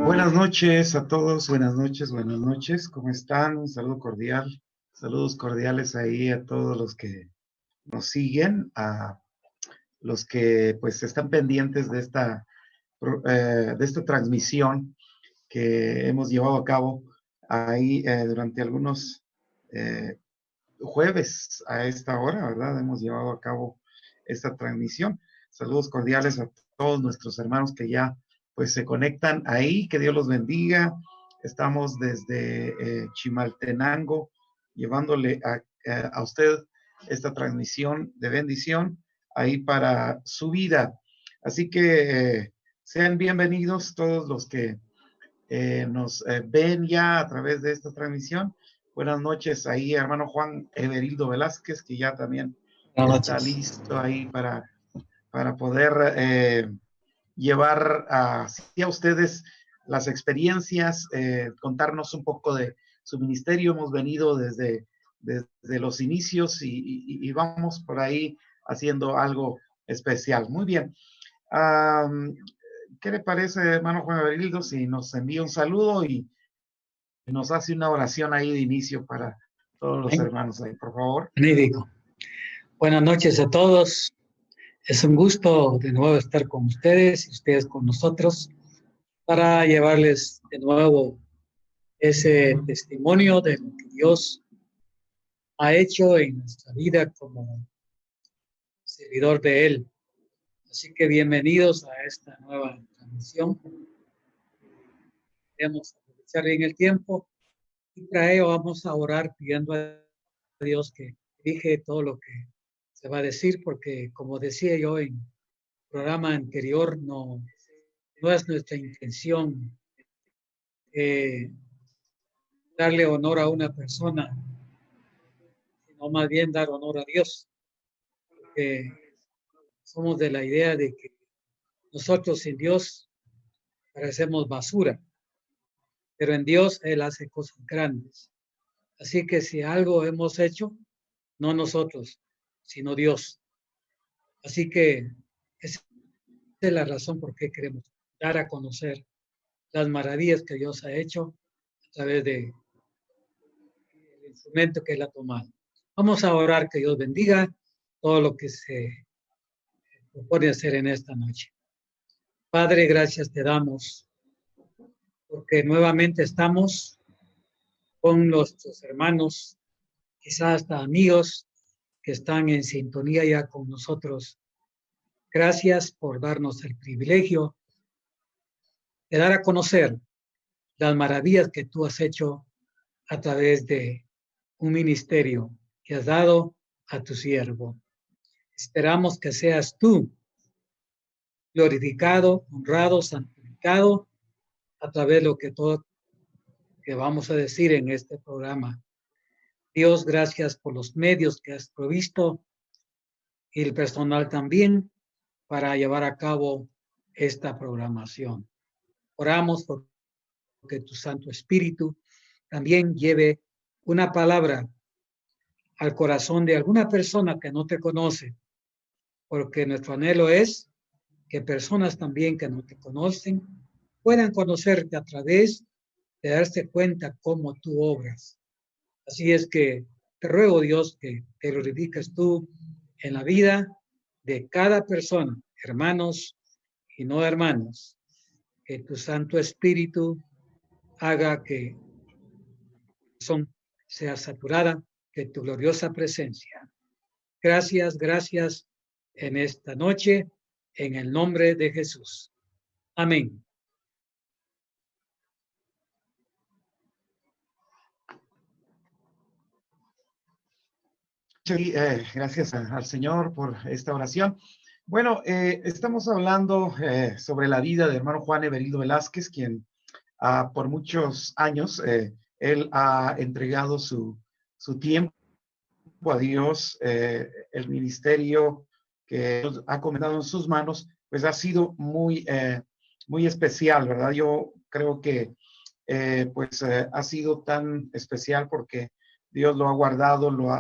Buenas noches a todos, buenas noches, ¿cómo están? Un saludo cordial, saludos cordiales ahí a todos los que nos siguen, a los que pues están pendientes de esta transmisión que hemos llevado a cabo ahí durante algunos eh, jueves a esta hora, ¿verdad? Hemos llevado a cabo esta transmisión. Saludos cordiales a todos nuestros hermanos que ya pues se conectan ahí, que Dios los bendiga. Estamos desde Chimaltenango llevándole a usted esta transmisión de bendición ahí para su vida. Así que sean bienvenidos todos los que nos ven ya a través de esta transmisión. Buenas noches ahí, hermano Juan Everildo Velázquez, que ya también Buenas está noches. listo ahí para poder llevar a ustedes las experiencias, contarnos un poco de su ministerio. Hemos venido desde los inicios y vamos por ahí haciendo algo especial. Muy bien. ¿Qué le parece, hermano Juan Everildo, si nos envía un saludo y nos hace una oración ahí de inicio para todos los Amén. hermanos ahí, por favor? Magnífico. Buenas noches a todos. Es un gusto de nuevo estar con ustedes y ustedes con nosotros para llevarles de nuevo ese testimonio de lo que Dios ha hecho en nuestra vida como servidor de Él. Así que bienvenidos a esta nueva transmisión. Queremos aprovechar bien el tiempo y para ello vamos a orar pidiendo a Dios que dirige todo lo que se va a decir, porque como decía yo en el programa anterior, no es nuestra intención darle honor a una persona, sino más bien dar honor a Dios, porque somos de la idea de que nosotros sin Dios parecemos basura, pero en Dios Él hace cosas grandes. Así que si algo hemos hecho, no nosotros, sino Dios. Así que esa es la razón por qué queremos dar a conocer las maravillas que Dios ha hecho a través del instrumento que Él ha tomado. Vamos a orar que Dios bendiga todo lo que se propone hacer en esta noche. Padre, gracias te damos porque nuevamente estamos con nuestros hermanos, quizás hasta amigos que están en sintonía ya con nosotros. Gracias por darnos el privilegio de dar a conocer las maravillas que tú has hecho a través de un ministerio que has dado a tu siervo. Esperamos que seas tú glorificado, honrado, santificado a través de lo que todo que vamos a decir en este programa. Dios, gracias por los medios que has provisto y el personal también para llevar a cabo esta programación. Oramos por que tu Santo Espíritu también lleve una palabra al corazón de alguna persona que no te conoce, porque nuestro anhelo es que personas también que no te conocen puedan conocerte a través de darse cuenta cómo tú obras. Así es que te ruego, Dios, que te glorifiques tú en la vida de cada persona, hermanos y no hermanos, que tu Santo Espíritu haga que sea saturada de tu gloriosa presencia. Gracias, gracias en esta noche, en el nombre de Jesús. Amén. Sí, gracias al Señor por esta oración. Bueno, estamos hablando sobre la vida de hermano Juan Everildo Velázquez, quien por muchos años él ha entregado su tiempo a Dios. El ministerio que Dios ha comenzado en sus manos, pues ha sido muy especial, ¿verdad? Yo creo que ha sido tan especial porque Dios lo ha guardado, lo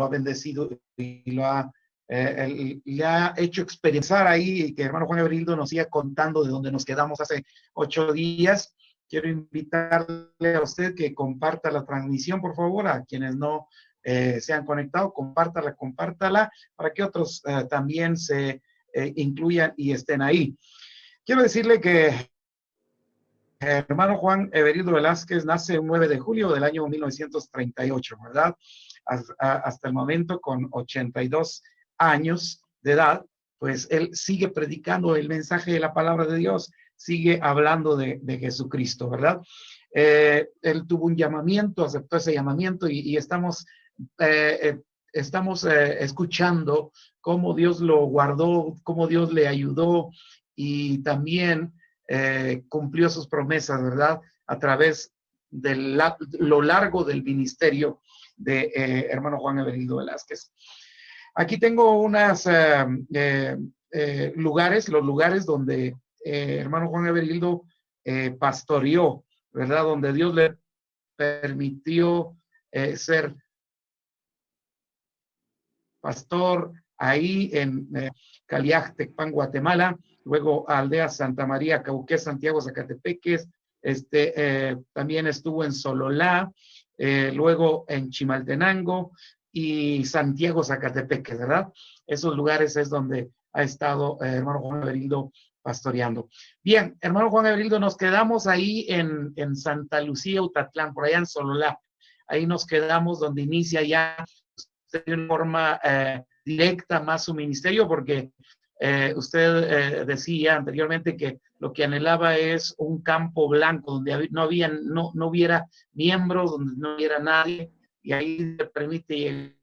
ha bendecido y lo ha le ha hecho experienciar ahí, y que el hermano Juan Everildo nos siga contando de donde nos quedamos hace 8 días. Quiero invitarle a usted que comparta la transmisión, por favor, a quienes no se han conectado, compártala, para que otros también se incluyan y estén ahí. Quiero decirle que el hermano Juan Everildo Velázquez nace el 9 de julio del año 1938, ¿verdad? Hasta el momento, con 82 años de edad, pues él sigue predicando el mensaje de la palabra de Dios, sigue hablando de Jesucristo, ¿verdad? Él tuvo un llamamiento, aceptó ese llamamiento, y estamos escuchando cómo Dios lo guardó, cómo Dios le ayudó, y también cumplió sus promesas, ¿verdad? A través de lo largo del ministerio de hermano Juan Everildo Velázquez. Aquí tengo unos lugares, los lugares donde hermano Juan Everildo pastoreó, ¿verdad? Donde Dios le permitió ser pastor, ahí en Caliachtecpan, Guatemala, luego Aldea Santa María, Cauqués, Santiago, Zacatepeques, también estuvo en Sololá, luego en Chimaltenango y Santiago, Zacatepeques, ¿verdad? Esos lugares es donde ha estado hermano Juan Everildo pastoreando. Bien, hermano Juan Everildo, nos quedamos ahí en Santa Lucía, Utatlán, por allá en Sololá. Ahí nos quedamos donde inicia ya de una forma directa más su ministerio, porque usted decía anteriormente que lo que anhelaba es un campo blanco donde no hubiera miembros, donde no hubiera nadie, y ahí le permite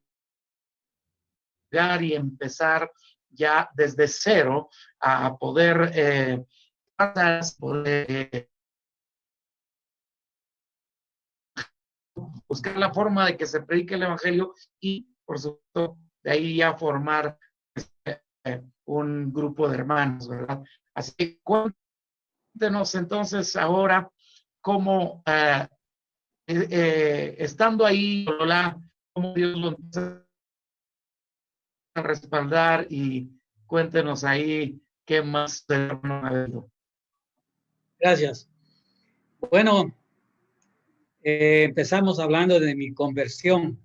llegar y empezar ya desde cero a poder buscar la forma de que se predique el evangelio, y por supuesto de ahí ya formar un grupo de hermanos, ¿verdad? Así que cuéntenos entonces ahora cómo estando ahí, cómo Dios lo empieza a respaldar, y cuéntenos ahí qué más de hermano Everildo. Gracias. Bueno, empezamos hablando de mi conversión,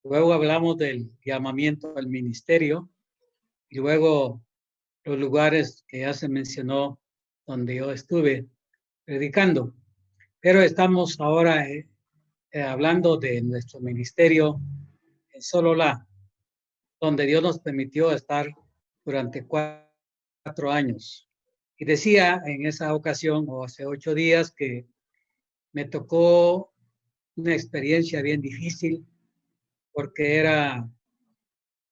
luego hablamos del llamamiento al ministerio, y luego los lugares que ya se mencionó donde yo estuve predicando. Pero estamos ahora hablando de nuestro ministerio en Sololá, donde Dios nos permitió estar durante 4 años. Y decía en esa ocasión, o hace 8 días, que me tocó una experiencia bien difícil, porque era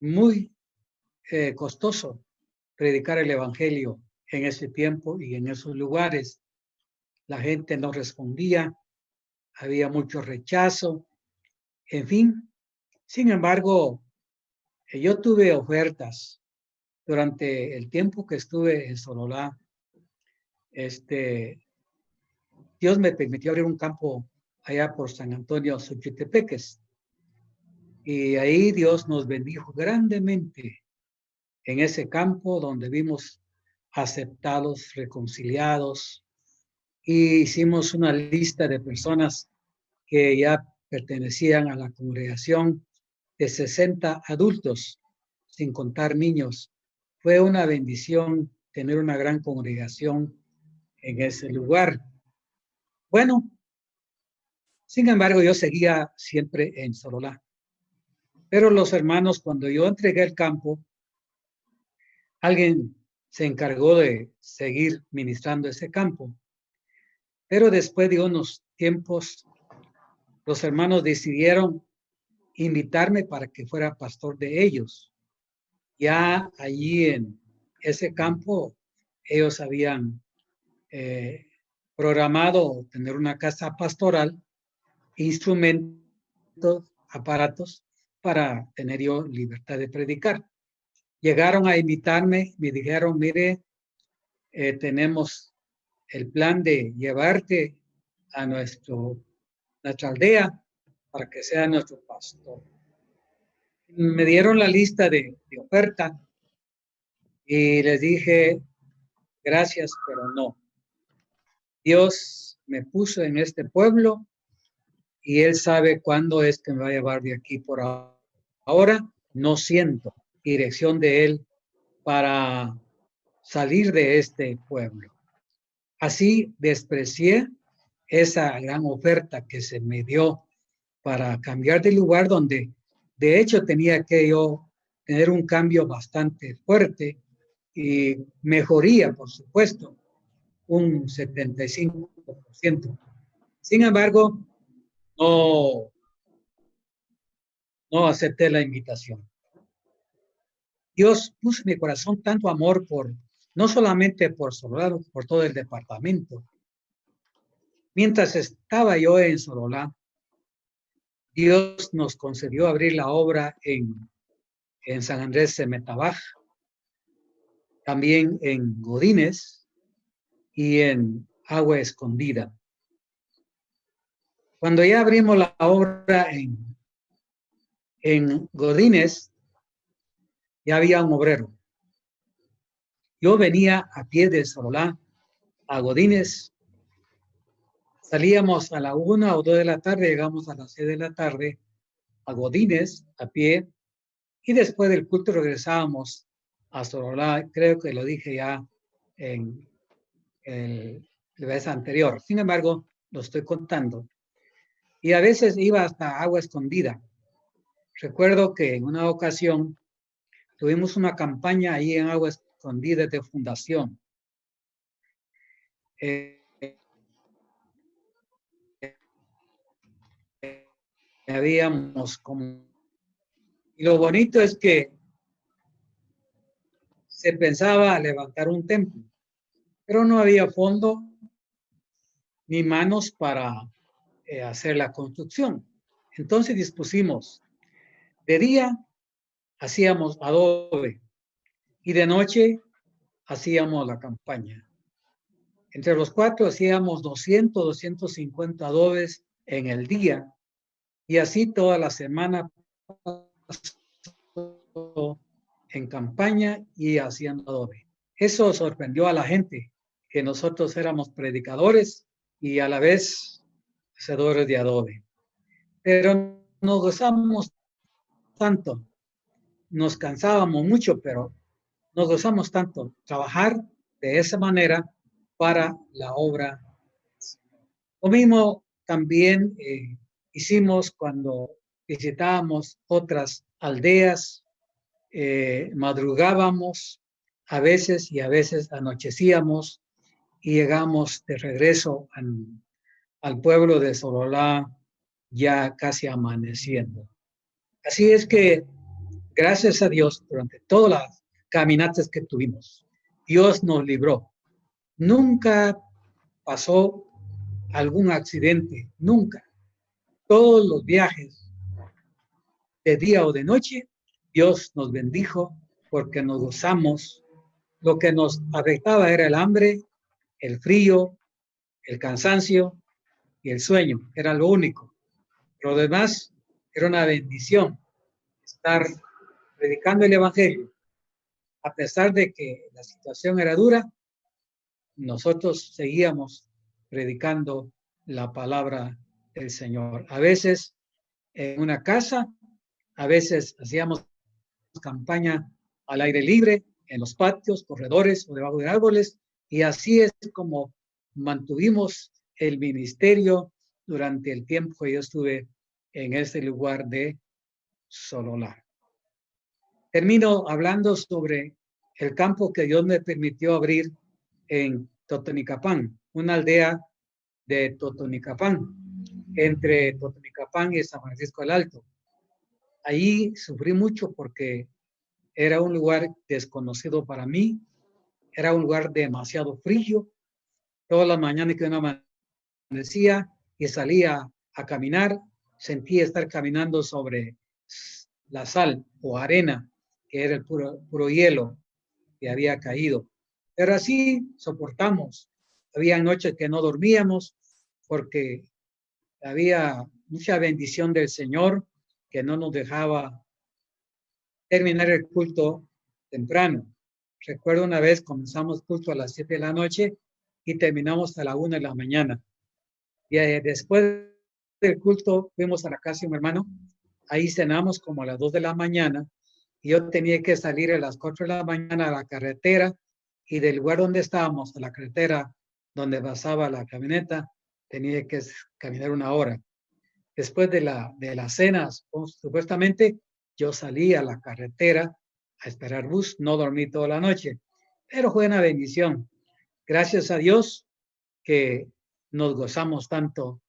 muy costoso predicar el evangelio en ese tiempo y en esos lugares. La gente no respondía, había mucho rechazo, en fin. Sin embargo, yo tuve ofertas durante el tiempo que estuve en Sololá. Dios me permitió abrir un campo allá por San Antonio, Xochitepeques, y ahí Dios nos bendijo grandemente en ese campo, donde vimos aceptados, reconciliados, y hicimos una lista de personas que ya pertenecían a la congregación, de 60 adultos, sin contar niños. Fue una bendición tener una gran congregación en ese lugar. Bueno, sin embargo, yo seguía siempre en Sololá. Pero los hermanos, cuando yo entregué el campo, alguien se encargó de seguir ministrando ese campo. Pero después de unos tiempos, los hermanos decidieron invitarme para que fuera pastor de ellos. Ya allí en ese campo, ellos habían programado tener una casa pastoral, instrumentos, aparatos, para tener yo libertad de predicar. Llegaron a invitarme, me dijeron, mire, tenemos el plan de llevarte a nuestra aldea para que sea nuestro pastor. Me dieron la lista de oferta y les dije, gracias, pero no. Dios me puso en este pueblo y Él sabe cuándo es que me va a llevar de aquí por ahora. No siento dirección de Él para salir de este pueblo. Así desprecié esa gran oferta que se me dio para cambiar de lugar donde de hecho tenía que yo tener un cambio bastante fuerte y mejoría, por supuesto, un 75%. Sin embargo, no, no acepté la invitación. Dios puso en mi corazón tanto amor por, no solamente por Sololá, por todo el departamento. Mientras estaba yo en Sololá, Dios nos concedió abrir la obra en San Andrés de Metabaj, también en Godínez y en Agua Escondida. Cuando ya abrimos la obra en Godínez, ya había un obrero. Yo venía a pie de Sololá a Godínez. Salíamos a la 1 o 2 de la tarde, llegamos a las 6 de la tarde a Godínez a pie y después del culto regresábamos a Sololá. Creo que lo dije ya en la vez anterior. Sin embargo, lo estoy contando. Y a veces iba hasta Agua Escondida. Recuerdo que en una ocasión tuvimos una campaña ahí en Agua Escondida de fundación. Habíamos como... Y lo bonito es que se pensaba levantar un templo, pero no había fondo ni manos para hacer la construcción. Entonces dispusimos, de día hacíamos adobe y de noche hacíamos la campaña. Entre los cuatro hacíamos 200, 250 adobes en el día y así toda la semana en campaña y haciendo adobe. Eso sorprendió a la gente, que nosotros éramos predicadores y a la vez hacedores de adobe. Pero nos gozamos tanto, nos cansábamos mucho, pero nos gozamos tanto trabajar de esa manera para la obra. Lo mismo también hicimos cuando visitábamos otras aldeas, madrugábamos a veces y a veces anochecíamos y llegamos de regreso al pueblo de Sololá ya casi amaneciendo. Así es que, gracias a Dios, durante todas las caminatas que tuvimos, Dios nos libró. Nunca pasó algún accidente, nunca. Todos los viajes, de día o de noche, Dios nos bendijo porque nos gozamos. Lo que nos afectaba era el hambre, el frío, el cansancio y el sueño. Era lo único. Lo demás era una bendición estar predicando el Evangelio. A pesar de que la situación era dura, nosotros seguíamos predicando la palabra del Señor. A veces en una casa, a veces hacíamos campaña al aire libre, en los patios, corredores o debajo de árboles, y así es como mantuvimos el ministerio durante el tiempo que yo estuve en este lugar de Sololá. Termino hablando sobre el campo que Dios me permitió abrir en Totonicapán, una aldea de Totonicapán, entre Totonicapán y San Francisco del Alto. Ahí sufrí mucho porque era un lugar desconocido para mí, era un lugar demasiado frío. Todas las mañanas que uno amanecía y salía a caminar, sentía estar caminando sobre la sal o arena, que era el puro hielo que había caído. Pero así soportamos. Había noches que no dormíamos porque había mucha bendición del Señor que no nos dejaba terminar el culto temprano. Recuerdo una vez comenzamos culto a las 7 de la noche y terminamos a la 1 de la mañana. Y después del culto fuimos a la casa de mi hermano. Ahí cenamos como a las 2 de la mañana. Y yo tenía que salir a las 4 de la mañana a la carretera. Y del lugar donde estábamos, a la carretera donde pasaba la camioneta, tenía que caminar 1 hora. Después de la cena, supuestamente, yo salí a la carretera a esperar bus. No dormí toda la noche, pero fue una bendición. Gracias a Dios que nos gozamos tanto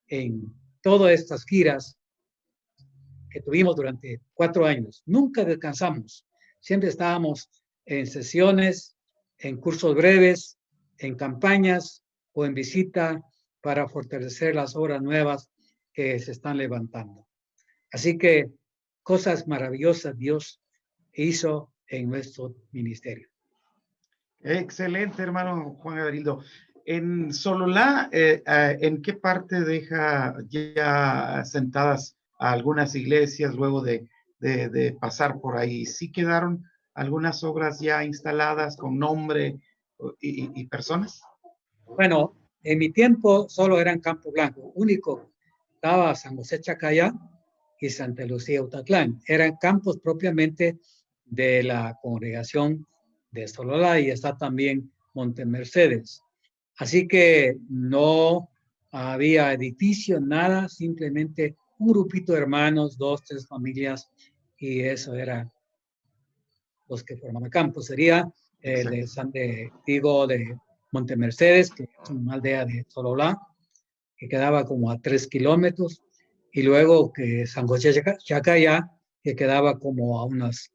en todas estas giras que tuvimos durante 4 años. Nunca descansamos. Siempre estábamos en sesiones, en cursos breves, en campañas o en visita para fortalecer las obras nuevas que se están levantando. Así que cosas maravillosas Dios hizo en nuestro ministerio. Excelente, hermano Juan Everildo. En Sololá, ¿en qué parte deja ya sentadas a algunas iglesias luego de pasar por ahí? ¿Sí quedaron algunas obras ya instaladas con nombre y personas? Bueno, en mi tiempo solo eran Campo Blanco. Único estaba San José Chacayá y Santa Lucía Utatlán. Eran campos propiamente de la congregación de Sololá y está también Monte Mercedes. Así que no había edificio, nada, simplemente un grupito de hermanos, 2, 3 familias, y eso era los que formaban el campo. Sería de Monte Mercedes, que es una aldea de Sololá, que quedaba como a 3 kilómetros, y luego que San José Chacayá, que quedaba como a unos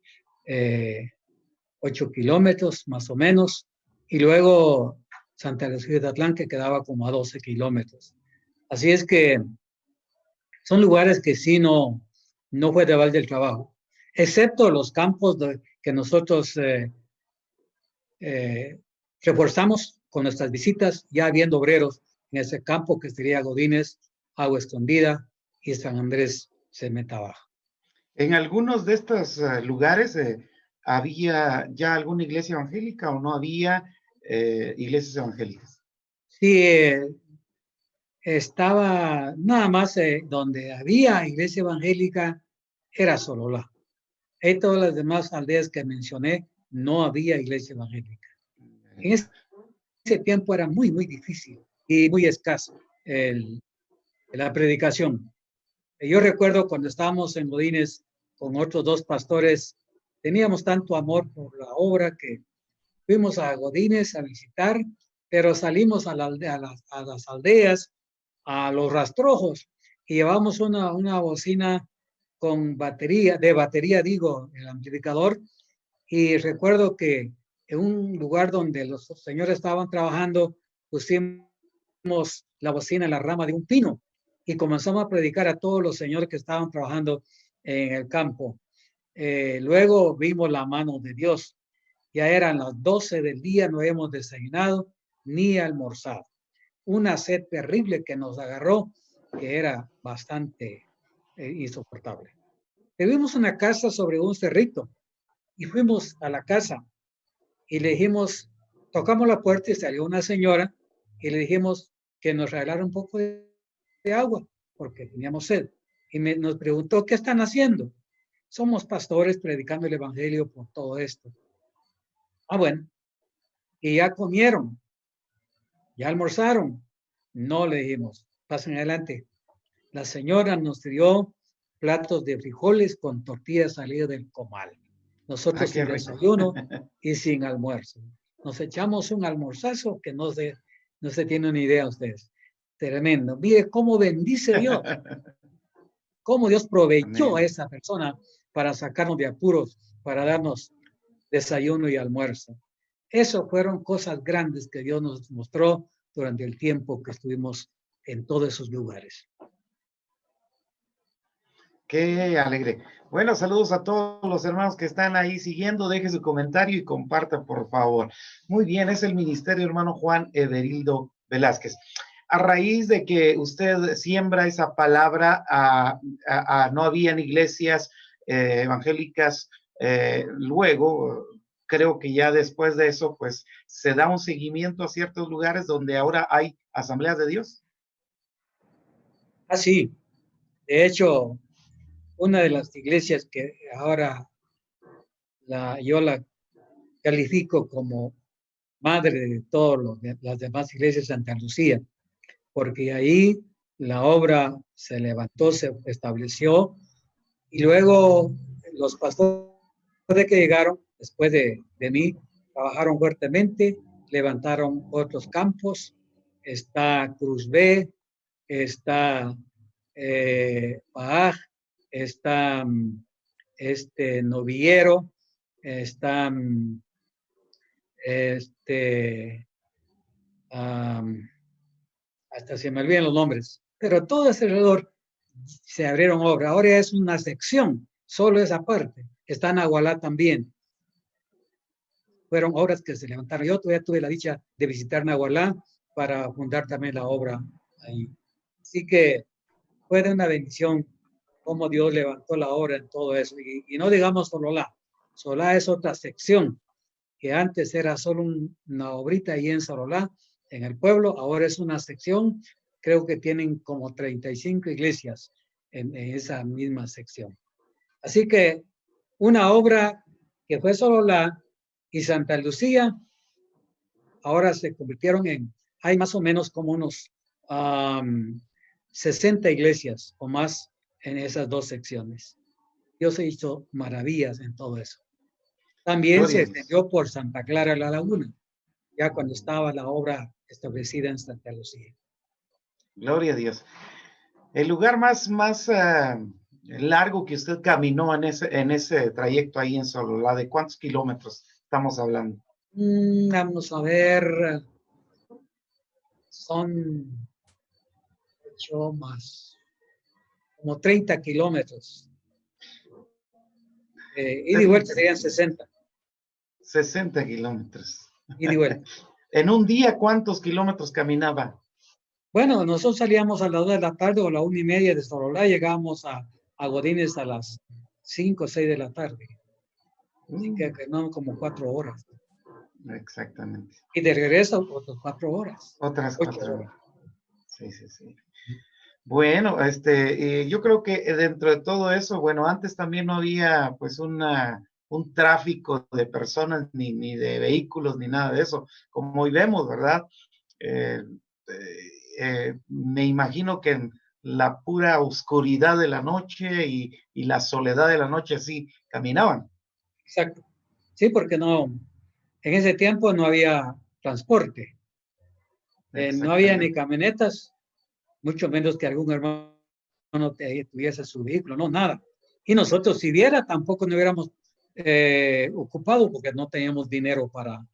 8 kilómetros más o menos, y luego Santa Lucía de Atlán, que quedaba como a 12 kilómetros. Así es que son lugares que sí no fue de balde el trabajo, excepto los campos que nosotros reforzamos con nuestras visitas, ya habiendo obreros en ese campo que sería Godínez, Agua Escondida y San Andrés Cementa Baja. En algunos de estos lugares ¿había ya alguna iglesia evangélica o no había iglesias evangélicas? Sí, estaba nada más donde había iglesia evangélica, era Sololá. En todas las demás aldeas que mencioné no había iglesia evangélica. En ese tiempo era muy, muy difícil y muy escaso la predicación. Yo recuerdo cuando estábamos en Godínez con otros 2 pastores, teníamos tanto amor por la obra que fuimos a Godínez a visitar, pero salimos a las aldeas, a los rastrojos, y llevamos una bocina con batería, digo, el amplificador, y recuerdo que en un lugar donde los señores estaban trabajando, pusimos la bocina en la rama de un pino y comenzamos a predicar a todos los señores que estaban trabajando en el campo. Luego vimos la mano de Dios. Ya eran las 12 del día, no hemos desayunado ni almorzado. Una sed terrible que nos agarró, que era bastante insoportable. Vivimos una casa sobre un cerrito y fuimos a la casa y le dijimos, tocamos la puerta y salió una señora y le dijimos que nos regalara un poco de agua porque teníamos sed. Y nos preguntó, ¿qué están haciendo? Somos pastores predicando el evangelio por todo esto. Ah, bueno. Y ya comieron, ya almorzaron. No, le dijimos, pasen adelante. La señora nos dio platos de frijoles con tortillas salidas del comal. Nosotros sin desayuno y sin almuerzo. Nos echamos un almorzazo que no se tienen ni idea ustedes. Tremendo. Mire cómo bendice Dios. Cómo Dios proveyó a esa persona para sacarnos de apuros, para darnos desayuno y almuerzo. Eso fueron cosas grandes que Dios nos mostró durante el tiempo que estuvimos en todos esos lugares. Qué alegre. Bueno, saludos a todos los hermanos que están ahí siguiendo. Deje su comentario y comparta, por favor. Muy bien, es el ministerio hermano Juan Everildo Velázquez. A raíz de que usted siembra esa palabra, no habían iglesias evangélicas Luego, creo que ya después de eso, pues se da un seguimiento a ciertos lugares donde ahora hay asambleas de Dios. Ah, sí. De hecho, una de las iglesias que ahora yo la califico como madre de todas las demás iglesias de Santa Lucía, porque ahí la obra se levantó, se estableció, y luego los pastores que llegaron después de mí trabajaron fuertemente, levantaron otros campos. Está Cruz B, está Paaj, está Novillero, está este, um, hasta se me olvidan los nombres, pero todo ese alrededor se abrieron obras. Ahora es una sección, solo esa parte. Está en Agualá también. Fueron obras que se levantaron. Yo todavía tuve la dicha de visitar Nahualá para fundar también la obra ahí. Así que fue de una bendición cómo Dios levantó la obra en todo eso. Y no digamos Sololá. Sololá es otra sección que antes era solo una obrita ahí en Sololá, en el pueblo. Ahora es una sección. Creo que tienen como 35 iglesias en esa misma sección. Así que una obra que fue Sololá y Santa Lucía, ahora se convirtieron hay más o menos como unos 60 iglesias o más en esas dos secciones. Dios hizo maravillas en todo eso. También se extendió por Santa Clara la Laguna, ya cuando estaba la obra establecida en Santa Lucía. Gloria a Dios. El lugar más largo que usted caminó en ese trayecto ahí en Sololá, ¿de cuántos kilómetros estamos hablando? Vamos a ver, son 8 más, como 30 kilómetros. Ida y vuelta serían 60. 60 kilómetros. Ida y vuelta. ¿En un día cuántos kilómetros caminaba? Bueno, nosotros salíamos a las 2 de la tarde o a la 1:30 de Sololá, llegábamos a Godínez a las 5 o 6 de la tarde. Así que no, como 4 horas. Exactamente. Y de regreso, otras 4 horas. Otras 4 horas. Sí, sí, sí. Bueno, yo creo que dentro de todo eso, bueno, antes también no había pues un tráfico de personas ni de vehículos ni nada de eso, como hoy vemos, ¿verdad? Me imagino que en la pura oscuridad de la noche y la soledad de la noche así caminaban. Exacto. Sí, porque en ese tiempo no había transporte. No había ni camionetas, mucho menos que algún hermano tuviese su vehículo, no, nada. Y nosotros, si viera, tampoco nos hubiéramos ocupado porque no teníamos dinero para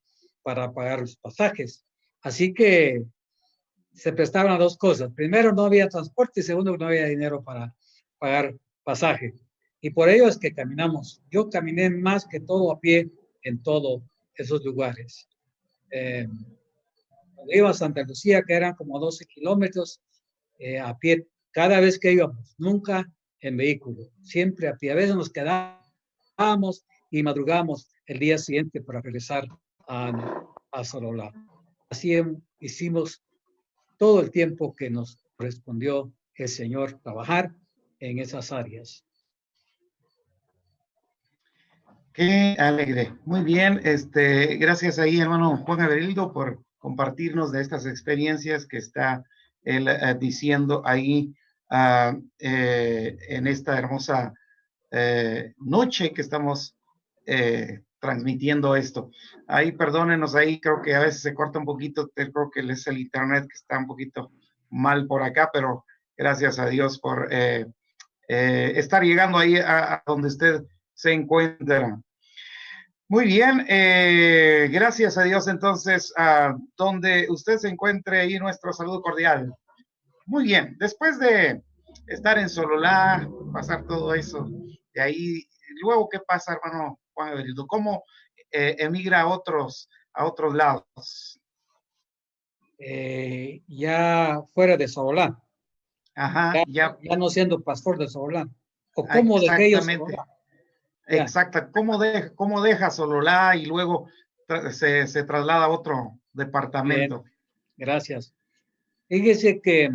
pagar los pasajes. Así que se prestaban a dos cosas. Primero, no había transporte y segundo, no había dinero para pagar pasaje. Y por ello es que caminamos. Yo caminé más que todo a pie en todos esos lugares. Cuando iba a Santa Lucía, que eran como 12 kilómetros, a pie cada vez que íbamos, nunca en vehículo, siempre a pie. A veces nos quedábamos y madrugábamos el día siguiente para regresar a Sololá. Así hicimos todo el tiempo que nos correspondió el Señor trabajar en esas áreas. Qué alegre. Muy bien. Gracias ahí, hermano Juan Everildo, por compartirnos de estas experiencias que está él diciendo ahí en esta hermosa noche que estamos transmitiendo esto. Ahí, perdónenos, ahí creo que a veces se corta un poquito, creo que es el internet que está un poquito mal por acá, pero gracias a Dios por estar llegando ahí a donde usted se encuentra. Muy bien, gracias a Dios entonces, donde usted se encuentre ahí, nuestro saludo cordial. Muy bien, después de estar en Sololá, pasar todo eso, de ahí, luego, ¿qué pasa, hermano Juan Everildo? ¿Cómo emigra a otros lados? Ya fuera de Sololá. Ajá, Ya no siendo pastor de Sololá. ¿O cómo dejé yo exactamente. Sololá? Ya, exacta. ¿Cómo deja Sololá y luego se traslada a otro bien, departamento? gracias. Fíjese que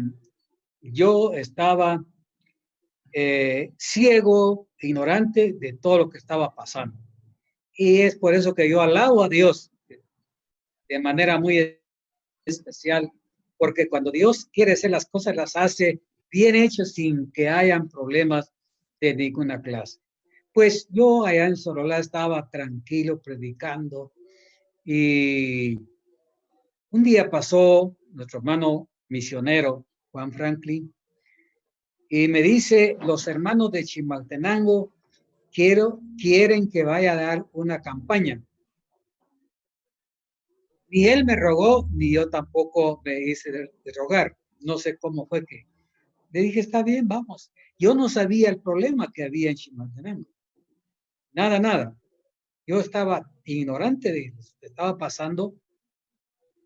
yo estaba ciego, ignorante de todo lo que estaba pasando. Y es por eso que yo alabo a Dios de manera muy especial, porque cuando Dios quiere hacer las cosas, las hace bien hechas sin que hayan problemas de ninguna clase. Pues yo allá en Sorola estaba tranquilo predicando y un día pasó nuestro hermano misionero, Juan Franklin, y me dice, los hermanos de Chimaltenango quieren que vaya a dar una campaña. Ni él me rogó, ni yo tampoco me hice de rogar. No sé cómo fue que le dije, está bien, vamos. Yo no sabía el problema que había en Chimaltenango. Nada, nada. Yo estaba ignorante de lo que estaba pasando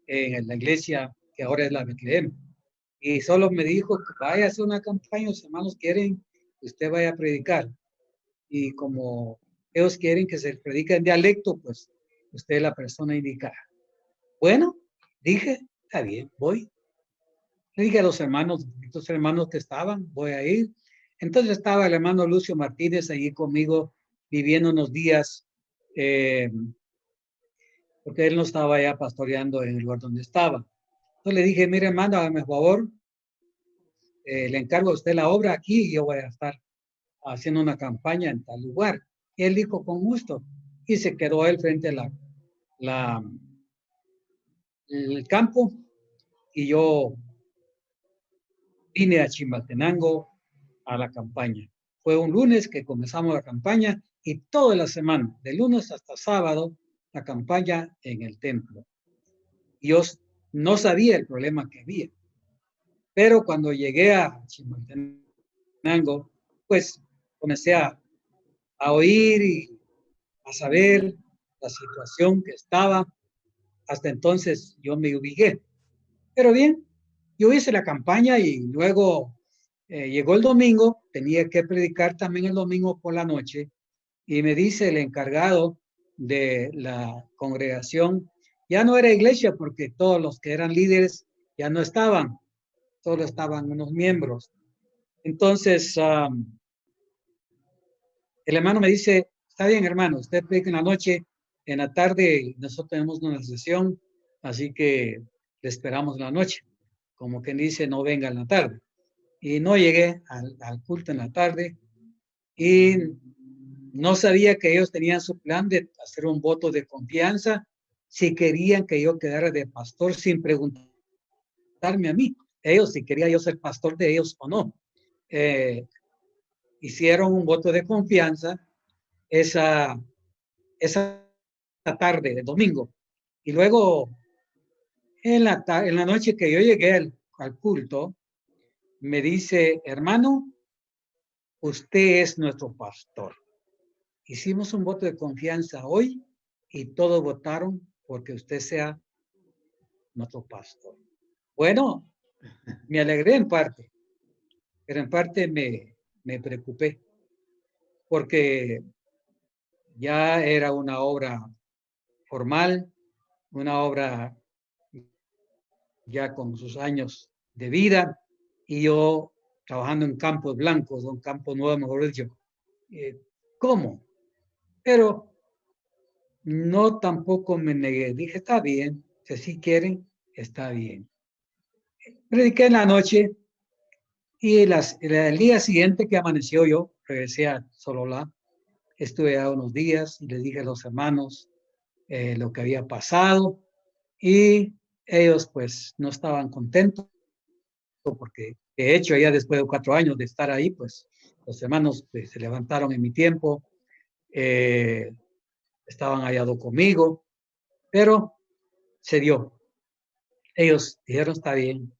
en la iglesia que ahora es la Betlehem. Y solo me dijo que vaya a hacer una campaña, los hermanos quieren que usted vaya a predicar. Y como ellos quieren que se predique en dialecto, pues usted es la persona indicada. Bueno, dije, está bien, voy. Le dije a los hermanos que estaban, voy a ir. Entonces estaba el hermano Lucio Martínez allí conmigo viviendo unos días, eh, porque él no estaba ya pastoreando en el lugar donde estaba. Entonces le dije, mire hermano, hágame favor, le encargo a usted la obra aquí y yo voy a estar haciendo una campaña en tal lugar. Y él dijo, con gusto. Y se quedó él frente a la, el campo y yo vine a Chimaltenango a la campaña. Fue un lunes que comenzamos la campaña y toda la semana, de lunes hasta sábado, la campaña en el templo. Yo no sabía el problema que había, pero cuando llegué a Chimaltenango, pues comencé a oír y a saber la situación que estaba. Hasta entonces yo me ubiqué. Pero bien, yo hice la campaña y luego llegó el domingo, tenía que predicar también el domingo por la noche y me dice el encargado de la congregación, ya no era iglesia porque todos los que eran líderes ya no estaban, solo estaban unos miembros. Entonces, el hermano me dice, está bien hermano, usted predica en la noche, en la tarde nosotros tenemos una sesión, así que le esperamos en la noche. Como quien dice, no venga en la tarde. Y no llegué al culto en la tarde y no sabía que ellos tenían su plan de hacer un voto de confianza si querían que yo quedara de pastor sin preguntarme a mí. Ellos, si quería yo ser pastor de ellos o no. Eh, Hicieron un voto de confianza esa, esa tarde, el domingo. Y luego, en la noche que yo llegué al culto, me dice, hermano, usted es nuestro pastor. Hicimos un voto de confianza hoy y todos votaron porque usted sea nuestro pastor. Bueno, me alegré en parte, pero en parte me preocupé porque ya era una obra formal, una obra ya con sus años de vida y yo trabajando en campos blancos, o en campos nuevos, mejor dicho. ¿Cómo? Pero no tampoco me negué. Dije, está bien, si así quieren, está bien. Prediqué en la noche y el día siguiente que amaneció yo, regresé a Sololá, estuve a unos días y les dije a los hermanos lo que había pasado y ellos pues no estaban contentos porque de hecho ya después de 4 años de estar ahí, pues los hermanos pues, se levantaron en mi tiempo, eh, estaban hallado conmigo, pero se dio. Ellos dijeron, está bien,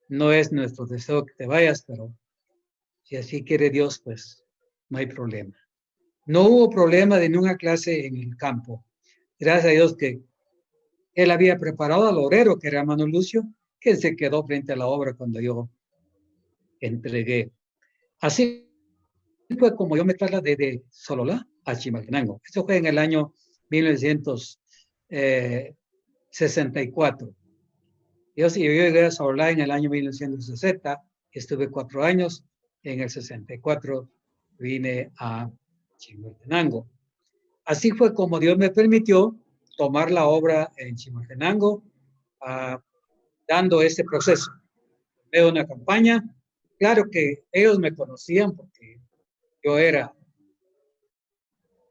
no es nuestro deseo que te vayas, pero si así quiere Dios, pues no hay problema. No hubo problema de ninguna clase en el campo. Gracias a Dios que él había preparado al obrero, que era hermano Lucio, que se quedó frente a la obra cuando yo entregué. Así fue como yo me trasladé de Sololá a Chimaltenango. Esto fue en el año 1964. Yo llegué a Saolá en el año 1960, estuve 4 años. En el 64 vine a Chimaltenango. Así fue como Dios me permitió tomar la obra en Chimaltenango, dando este proceso. Veo una campaña. Claro que ellos me conocían porque yo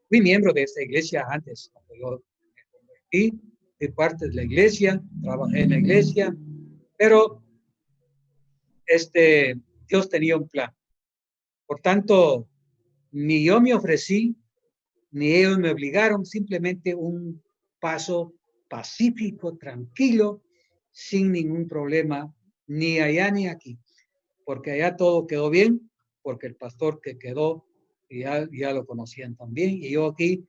fui miembro de esta iglesia antes, cuando yo me convertí, fui parte de la iglesia, trabajé en la iglesia, pero Dios tenía un plan. Por tanto, ni yo me ofrecí, ni ellos me obligaron, simplemente un paso pacífico, tranquilo, sin ningún problema, ni allá ni aquí, porque allá todo quedó bien, porque el pastor que quedó ya lo conocían también, y yo aquí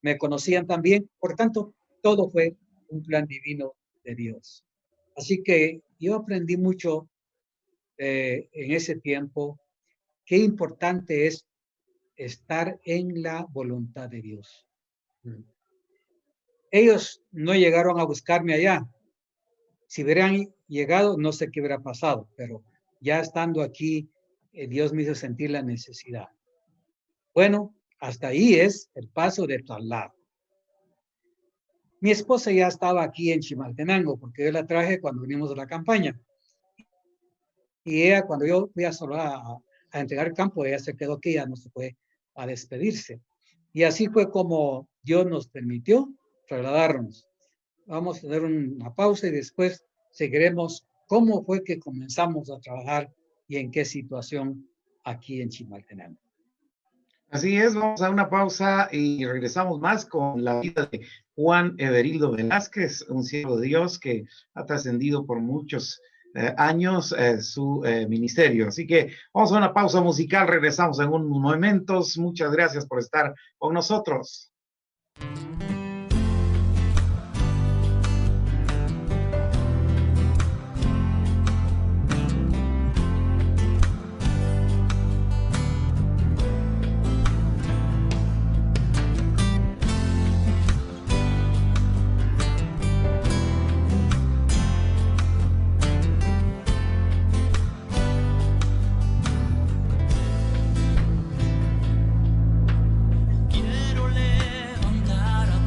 me conocían también, por tanto, todo fue un plan divino de Dios. Así que yo aprendí mucho en ese tiempo, qué importante es estar en la voluntad de Dios. Ellos no llegaron a buscarme allá. Si hubieran llegado, no sé qué hubiera pasado, pero ya estando aquí, Dios me hizo sentir la necesidad. Bueno, hasta ahí es el paso de traslado. Mi esposa ya estaba aquí en Chimaltenango, porque yo la traje cuando vinimos de la campaña. Y ella, cuando yo fui a entregar el campo, ella se quedó aquí, ya no se fue a despedirse. Y así fue como Dios nos permitió trasladarnos. Vamos a tener una pausa y después seguiremos cómo fue que comenzamos a trabajar y en qué situación aquí en Chimaltenango. Así es, vamos a una pausa y regresamos más con la vida de Juan Everildo Velázquez, un siervo de Dios que ha trascendido por muchos años su ministerio. Así que vamos a una pausa musical, regresamos en unos momentos. Muchas gracias por estar con nosotros. Quiero levantar a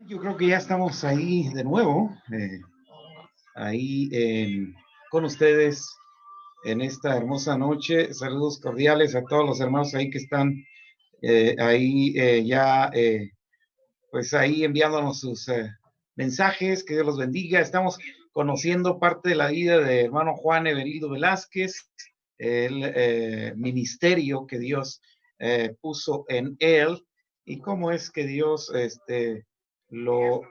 Yo creo que ya estamos ahí de nuevo, ahí con ustedes en esta hermosa noche. Saludos cordiales a todos los hermanos ahí que están ahí ya, pues ahí enviándonos sus mensajes. Que Dios los bendiga. Estamos conociendo parte de la vida de hermano Juan Everildo Velázquez, el ministerio que Dios puso en él y cómo es que Dios lo,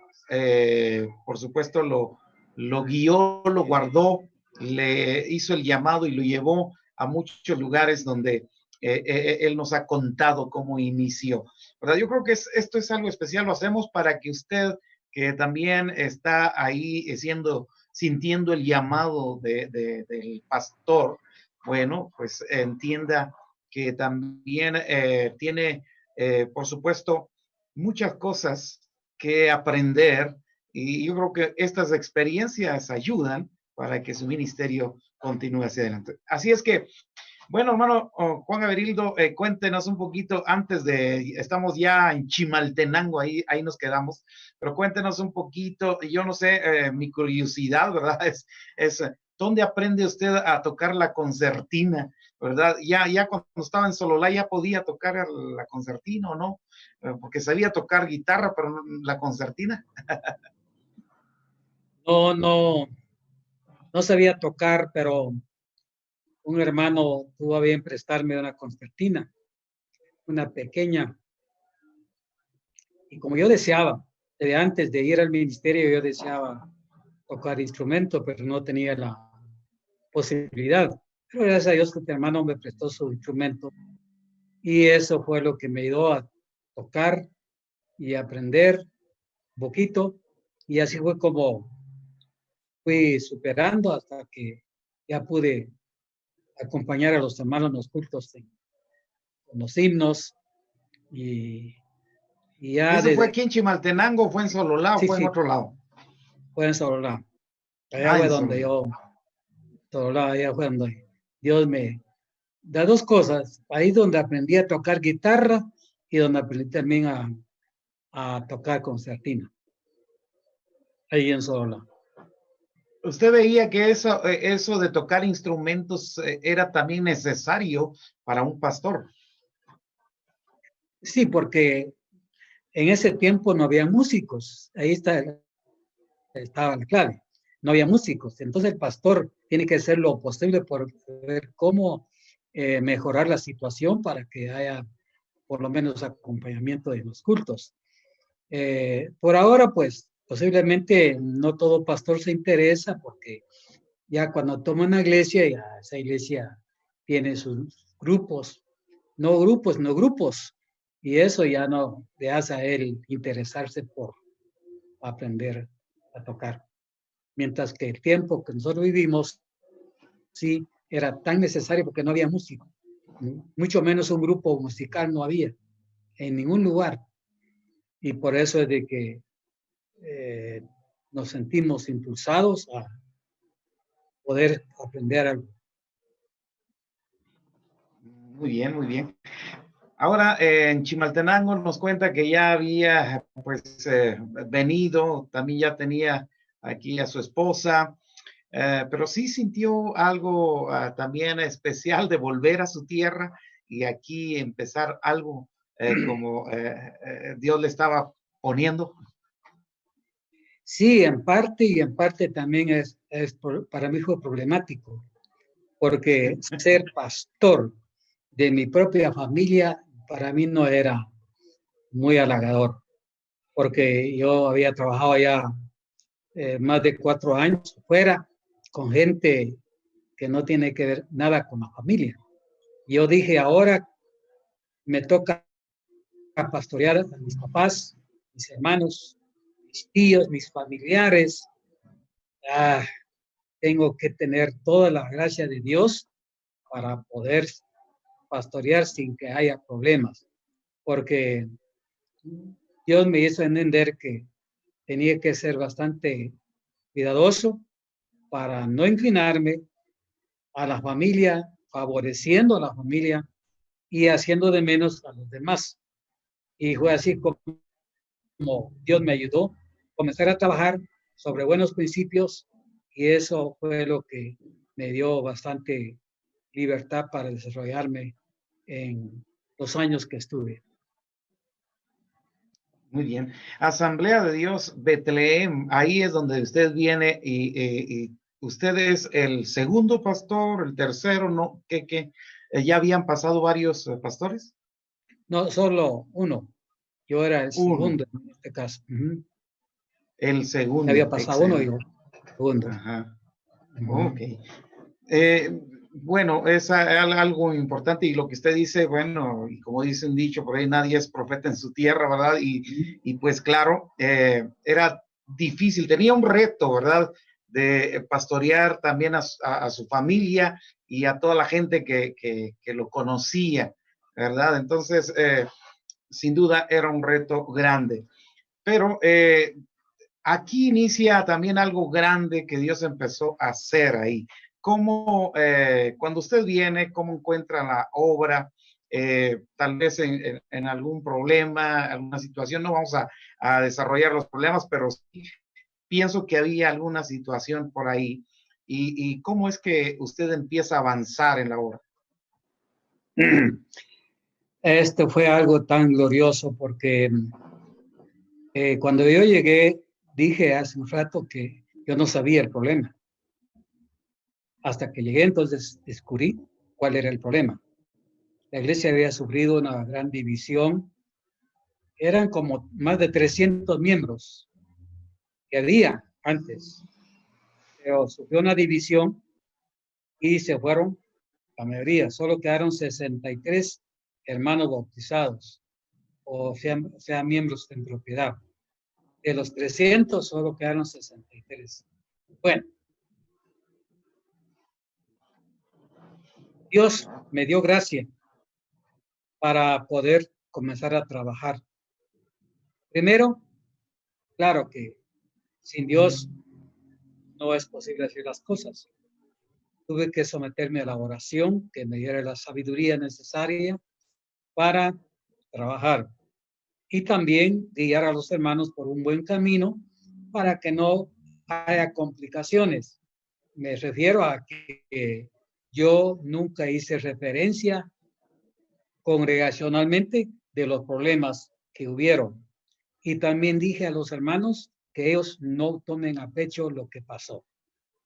por supuesto, lo guió, lo guardó, le hizo el llamado y lo llevó a muchos lugares donde él nos ha contado cómo inició. ¿Verdad? Yo creo que esto es algo especial, lo hacemos para que usted, que también está ahí sintiendo el llamado del pastor, bueno, pues entienda que también tiene, por supuesto, muchas cosas que aprender y yo creo que estas experiencias ayudan para que su ministerio continúe hacia adelante. Así es que, bueno, hermano Juan Everildo, cuéntenos un poquito estamos ya en Chimaltenango, ahí nos quedamos, pero cuéntenos un poquito, yo no sé, mi curiosidad, ¿verdad? Es ¿dónde aprende usted a tocar la concertina, verdad? Ya cuando estaba en Sololá ya podía tocar la concertina, ¿o no? Porque sabía tocar guitarra, pero no la concertina. No, no, no sabía tocar, pero un hermano tuvo a bien prestarme una concertina, una pequeña. Y como yo deseaba, desde antes de ir al ministerio, yo deseaba tocar instrumento, pero no tenía la posibilidad. Pero gracias a Dios que mi hermano me prestó su instrumento. Y eso fue lo que me ayudó a tocar y aprender un poquito. Y así fue como fui superando hasta que ya pude acompañar a los hermanos en los cultos, con los himnos. Y, y ¿Y ya eso fue desde, aquí en Chimaltenango, fue en Sololá o sí, fue en sí, otro lado? fue en Sololá. Allá Ah, fue en donde Sololá. yo, Sololá, allá fue donde Dios me da dos cosas. Ahí donde aprendí a tocar guitarra y donde aprendí también a tocar concertina. Ahí en Sololá. ¿Usted veía que eso de tocar instrumentos era también necesario para un pastor? Sí, porque en ese tiempo no había músicos. Ahí estaba la clave. No había músicos. Entonces el pastor tiene que hacer lo posible por ver cómo mejorar la situación para que haya por lo menos acompañamiento de los cultos. Por ahora, pues posiblemente no todo pastor se interesa porque ya cuando toma una iglesia, ya esa iglesia tiene sus grupos, no grupos, y eso ya no le hace a él interesarse por aprender a tocar. Mientras que el tiempo que nosotros vivimos, sí, era tan necesario porque no había músico, mucho menos un grupo musical no había en ningún lugar, y por eso es de que eh, nos sentimos impulsados a poder aprender algo. Muy bien, muy bien. Ahora, en Chimaltenango nos cuenta que ya había, pues, venido, también ya tenía aquí a su esposa, pero sí sintió algo también especial de volver a su tierra y aquí empezar algo como Dios le estaba poniendo. Sí, en parte y en parte también para mí fue problemático, porque ser pastor de mi propia familia para mí no era muy halagador, porque yo había trabajado ya más de 4 años fuera con gente que no tiene que ver nada con la familia. Yo dije, ahora me toca pastorear a mis papás, mis hermanos, mis tíos, mis familiares. Ah, tengo que tener toda la gracia de Dios para poder pastorear sin que haya problemas, porque Dios me hizo entender que tenía que ser bastante cuidadoso para no inclinarme a la familia, favoreciendo a la familia y haciendo de menos a los demás. Y fue así como como Dios me ayudó, comenzar a trabajar sobre buenos principios y eso fue lo que me dio bastante libertad para desarrollarme en los años que estuve. Muy bien. Asamblea de Dios Betlehem, ahí es donde usted viene y usted es el segundo pastor, el tercero, ¿no? ¿Qué? ¿Ya habían pasado varios pastores? No, solo uno. Yo era el Uno, segundo en este caso. Uh-huh. el segundo, Había pasado uno y excelente. yo, segundo. Ajá, Uh-huh. ok. Bueno, es algo importante y lo que usted dice, bueno, y como dice un dicho, por ahí nadie es profeta en su tierra, ¿verdad? Y pues claro, era difícil, tenía un reto, ¿verdad? De pastorear también a su familia y a toda la gente que lo conocía, ¿verdad? Entonces, sin duda era un reto grande. Pero aquí inicia también algo grande que Dios empezó a hacer ahí. ¿Cómo, cuando usted viene, cómo encuentra la obra? Tal vez en algún problema, alguna situación, no vamos a desarrollar los problemas, pero sí pienso que había alguna situación por ahí. ¿Y cómo es que usted empieza a avanzar en la obra? Este fue algo tan glorioso porque cuando yo llegué, dije hace un rato que yo no sabía el problema. Hasta que llegué, entonces descubrí cuál era el problema. La iglesia había sufrido una gran división. Eran como más de 300 miembros que había antes. Pero sufrió una división y se fueron la mayoría. Solo quedaron 63 hermanos bautizados, o sea miembros en propiedad. De los 300, solo quedaron 63. Bueno, Dios me dio gracia para poder comenzar a trabajar. Primero, claro que sin Dios no es posible hacer las cosas. Tuve que someterme a la oración, que me diera la sabiduría necesaria para trabajar. Y también guiar a los hermanos por un buen camino para que no haya complicaciones. Me refiero a que yo nunca hice referencia congregacionalmente de los problemas que hubieron. Y también dije a los hermanos que ellos no tomen a pecho lo que pasó.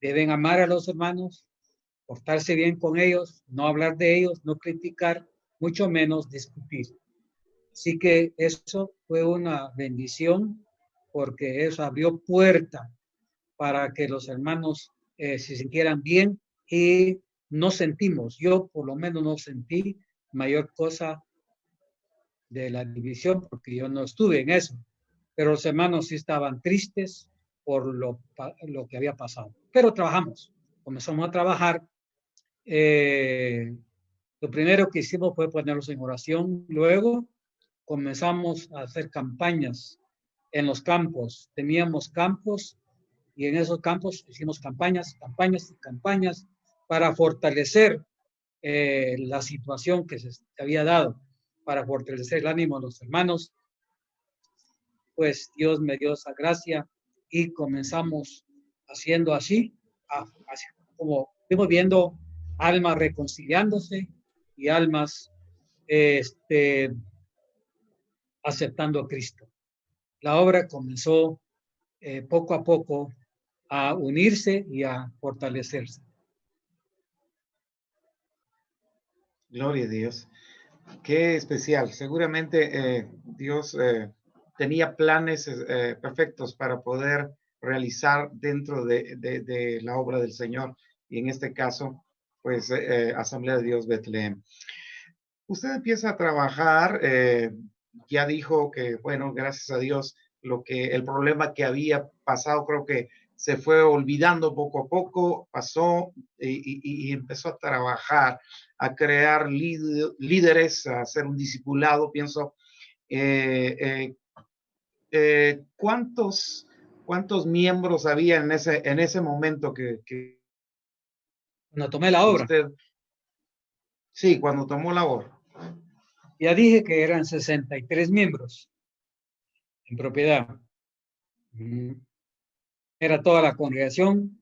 Deben amar a los hermanos, portarse bien con ellos, no hablar de ellos, no criticar, mucho menos discutir. Así que eso fue una bendición porque eso abrió puerta para que los hermanos se sintieran bien y no sentimos, yo por lo menos no sentí mayor cosa de la división porque yo no estuve en eso, pero los hermanos sí estaban tristes por lo que había pasado. Pero trabajamos, comenzamos a trabajar. Lo primero que hicimos fue ponerlos en oración, luego comenzamos a hacer campañas en los campos. Teníamos campos y en esos campos hicimos campañas para fortalecer la situación que se había dado, para fortalecer el ánimo de los hermanos. Pues Dios me dio esa gracia y comenzamos haciendo así, así como fuimos viendo almas reconciliándose y almas aceptando a Cristo. La obra comenzó poco a poco a unirse y a fortalecerse. Gloria a Dios. Qué especial. Seguramente Dios tenía planes perfectos para poder realizar dentro de la obra del Señor. Y en este caso, pues Asamblea de Dios Betlehem. Usted empieza a trabajar, ya dijo que, bueno, gracias a Dios, el problema que había pasado, creo que se fue olvidando poco a poco, pasó y empezó a trabajar, a crear líderes, a hacer un discipulado, pienso. ¿Cuántos miembros había en ese momento que Cuando tomé la obra, usted, sí, cuando tomó la obra? ya dije que eran 63 miembros. en propiedad. Era toda la congregación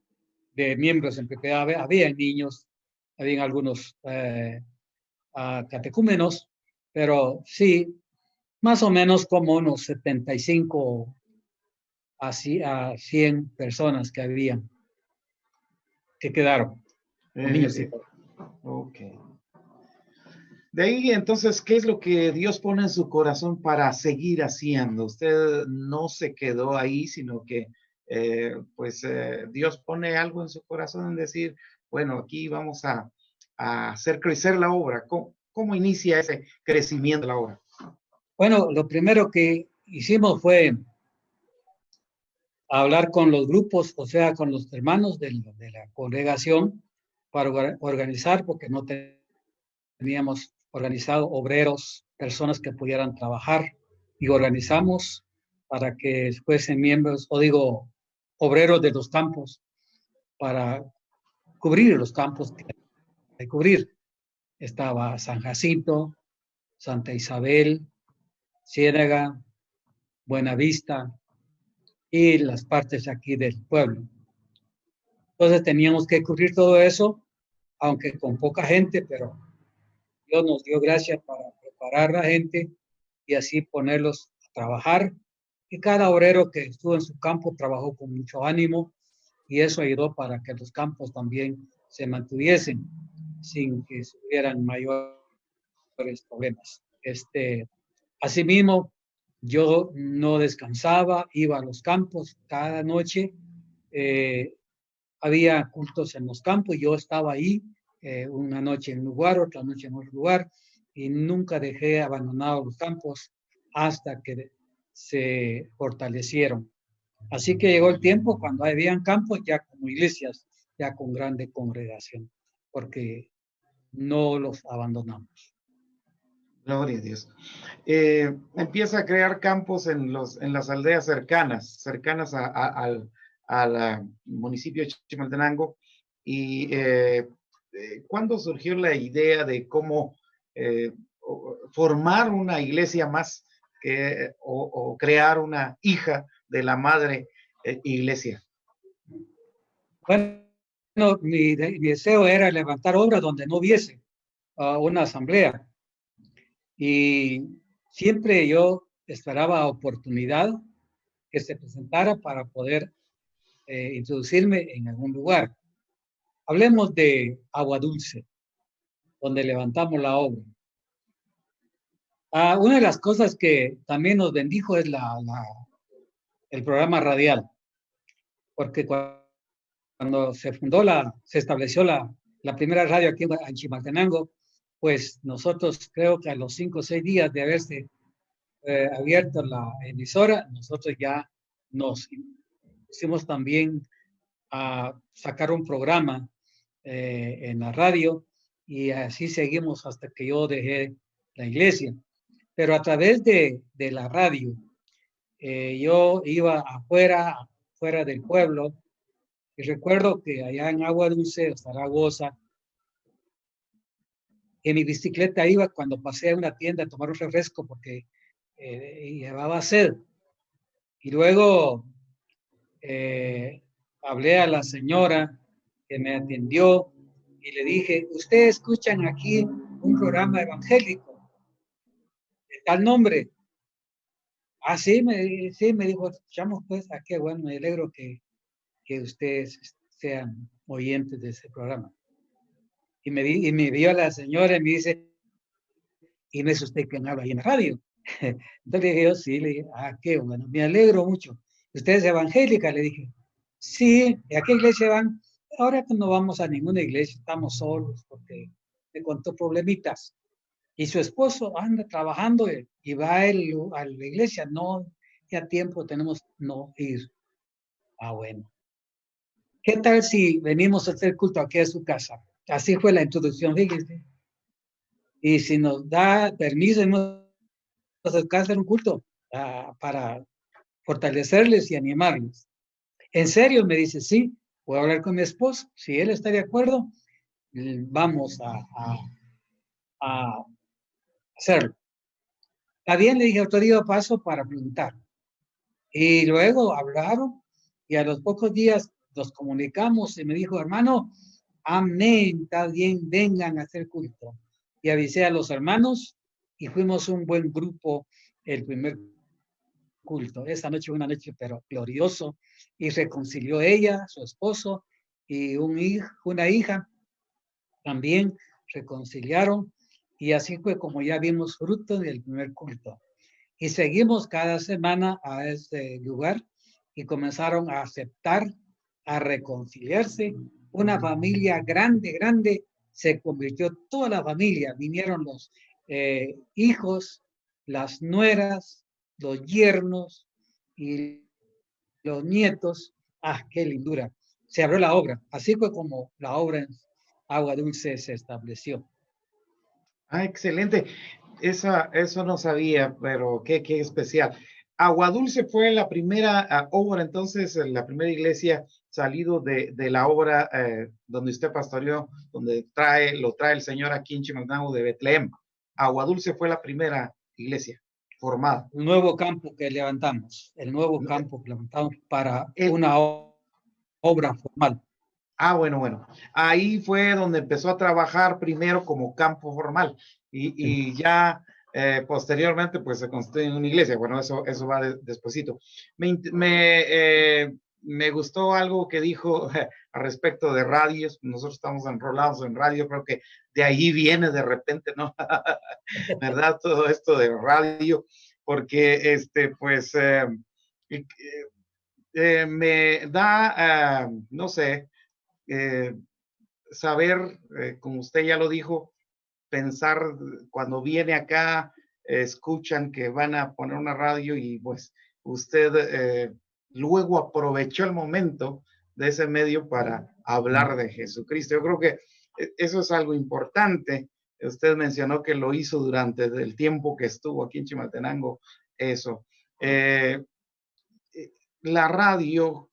de miembros en propiedad. Había niños, había algunos catecúmenos, pero sí, más o menos como unos 75 a 100 personas que habían, que quedaron, con niños y todo. Ok. De ahí, entonces, ¿qué es lo que Dios pone en su corazón para seguir haciendo? Usted no se quedó ahí, sino que, Dios pone algo en su corazón en decir, bueno, aquí vamos a hacer crecer la obra. ¿Cómo inicia ese crecimiento de la obra? Bueno, lo primero que hicimos fue hablar con los grupos, o sea, con los hermanos de la congregación para organizar, porque no teníamos organizado obreros, personas que pudieran trabajar, y organizamos para que fuesen miembros, o digo, obreros de los campos, para cubrir los campos que hay que cubrir. Estaba San Jacinto, Santa Isabel, Ciénaga, Buenavista y las partes aquí del pueblo. Entonces teníamos que cubrir todo eso, aunque con poca gente, pero Dios nos dio gracia para preparar a la gente y así ponerlos a trabajar. Y cada obrero que estuvo en su campo trabajó con mucho ánimo y eso ayudó para que los campos también se mantuviesen sin que hubieran mayores problemas. Asimismo, yo no descansaba, iba a los campos cada noche. Había cultos en los campos, yo estaba ahí una noche en un lugar, otra noche en otro lugar, y nunca dejé abandonados los campos hasta que se fortalecieron. Así que llegó el tiempo cuando habían campos ya como iglesias, ya con grande congregación, porque no los abandonamos. Gloria a Dios. Empieza a crear campos en las aldeas cercanas al municipio de Chimaltenango. Y ¿cuándo surgió la idea de cómo formar una iglesia más o crear una hija de la madre iglesia? Bueno, mi deseo era levantar obras donde no hubiese una asamblea. Y siempre yo esperaba oportunidad que se presentara para poder introducirme en algún lugar. Hablemos de Agua Dulce, donde levantamos la obra. Una de las cosas que también nos bendijo es el programa radial, porque cuando se estableció la primera radio aquí en Chimaltenango, pues nosotros creo que a los 5 o 6 días de haberse abierto la emisora, nosotros ya nos pusimos también a sacar un programa en la radio y así seguimos hasta que yo dejé la iglesia. Pero a través de la radio, yo iba fuera del pueblo, y recuerdo que allá en Agua Dulce, Zaragoza, en mi bicicleta iba cuando pasé a una tienda a tomar un refresco porque llevaba sed. Y luego hablé a la señora que me atendió y le dije, ¿ustedes escuchan aquí un programa evangélico de tal nombre? Sí, me dijo, escuchamos pues, qué bueno, me alegro que ustedes sean oyentes de ese programa. Y me vio a la señora y me dice, ¿y no es usted quien habla ahí en la radio? Entonces le dije, yo sí, le dije, qué bueno, me alegro mucho. ¿Usted es evangélica? Le dije, sí, ¿y a qué iglesia van? Ahora que no vamos a ninguna iglesia, estamos solos porque me contó problemitas. Y su esposo anda trabajando y va a la iglesia, no, ya tiempo tenemos no ir. Bueno. ¿Qué tal si venimos a hacer culto aquí a su casa? Así fue la introducción, fíjense. Y si nos da permiso, hemos acá hacer un culto para fortalecerles y animarles. ¿En serio? Me dice, sí, voy a hablar con mi esposo. Si él está de acuerdo, vamos a hacerlo. Está bien, le dije, otro día paso para preguntar. Y luego hablaron y a los pocos días nos comunicamos y me dijo, hermano, amén, está bien, vengan a hacer culto. Y avisé a los hermanos y fuimos un buen grupo el primer culto. Esa noche fue una noche pero glorioso y reconcilió ella, su esposo y una hija también reconciliaron y así fue como ya vimos fruto del primer culto. Y seguimos cada semana a ese lugar y comenzaron a aceptar, a reconciliarse. Una familia grande, grande, se convirtió toda la familia. Vinieron los hijos, las nueras, los yernos y los nietos. Ah, qué lindura. Se abrió la obra. Así fue como la obra en Agua Dulce se estableció. Ah, excelente. Eso no sabía, pero qué especial. Agua Dulce fue la primera obra, entonces, la primera iglesia salido de la obra donde usted pastoreó, donde lo trae el Señor aquí en Chimaltenango de Betlehem. Agua Dulce fue la primera iglesia formada. El nuevo campo que levantamos, el nuevo campo que levantamos para El, una obra formal. bueno. Ahí fue donde empezó a trabajar primero como campo formal y ya posteriormente pues se construye en una iglesia. Bueno, eso va despuesito. Me gustó algo que dijo al respecto de radios. Nosotros estamos enrolados en radio, creo que de ahí viene de repente, ¿no? ¿Verdad? Todo esto de radio, porque pues me da, no sé, eh, saber, como usted ya lo dijo, pensar cuando viene acá, escuchan que van a poner una radio y pues usted luego aprovechó el momento de ese medio para hablar de Jesucristo. Yo creo que eso es algo importante. Usted mencionó que lo hizo durante el tiempo que estuvo aquí en Chimaltenango, eso. Eh, la radio,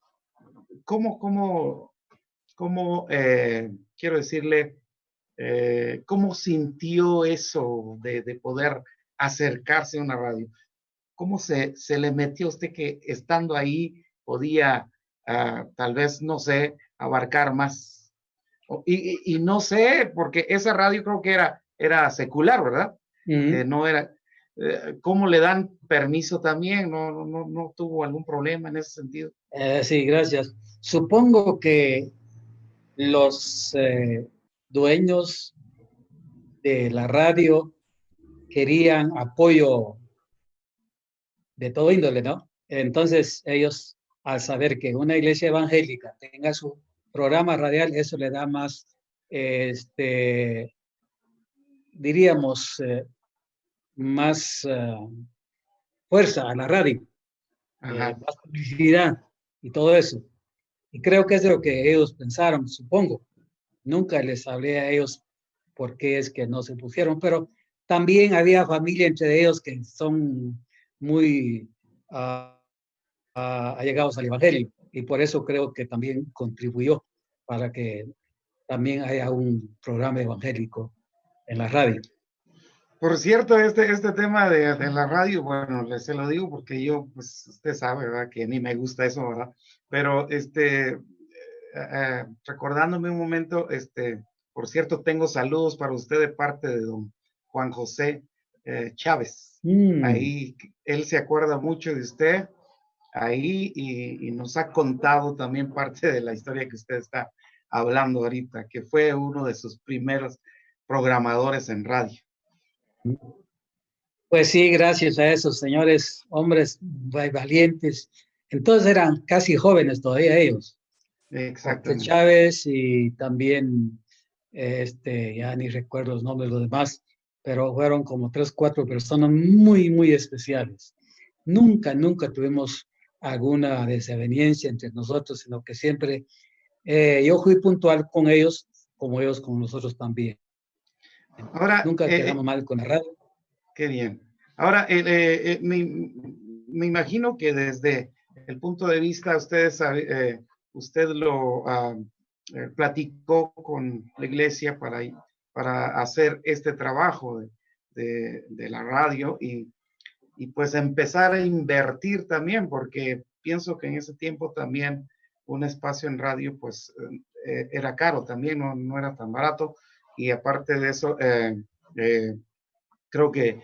¿cómo quiero decirle, cómo sintió eso de poder acercarse a una radio? ¿Cómo se le metió a usted que estando ahí podía tal vez, no sé, abarcar más? Y no sé, porque esa radio creo que era secular, ¿verdad? No era, ¿cómo le dan permiso también? No tuvo algún problema en ese sentido. Sí, gracias. Supongo que los dueños de la radio querían apoyo de todo índole, ¿no? Entonces ellos, al saber que una iglesia evangélica tenga su programa radial, eso le da más, diríamos, más fuerza a la radio, Ajá. más publicidad y todo eso. Y creo que es de lo que ellos pensaron, supongo. Nunca les hablé a ellos por qué es que no se pusieron, pero también había familia entre ellos que son muy allegados al Evangelio y por eso creo que también contribuyó para que también haya un programa evangélico en la radio. Por cierto, este tema de la radio, bueno, se lo digo porque yo, pues usted sabe, ¿verdad? Que ni me gusta eso, ¿verdad? Pero recordándome un momento, por cierto, tengo saludos para usted de parte de don Juan José Chávez. Ahí él se acuerda mucho de usted ahí y nos ha contado también parte de la historia que usted está hablando ahorita, que fue uno de sus primeros programadores en radio. Pues sí, gracias a esos señores, hombres valientes. Entonces eran casi jóvenes todavía ellos. José Exactamente. Chávez y también, ya ni recuerdo los nombres de los demás, pero fueron como 3, 4 personas muy, muy especiales. Nunca tuvimos alguna desaveniencia entre nosotros, sino que siempre yo fui puntual con ellos, como ellos con nosotros también. Ahora, Nunca quedamos mal con la radio. qué bien. Ahora, me imagino que desde el punto de vista, usted lo platicó con la iglesia para hacer este trabajo de la radio y y pues empezar a invertir también, porque pienso que en ese tiempo también un espacio en radio pues era caro también, no era tan barato, y aparte de eso, creo que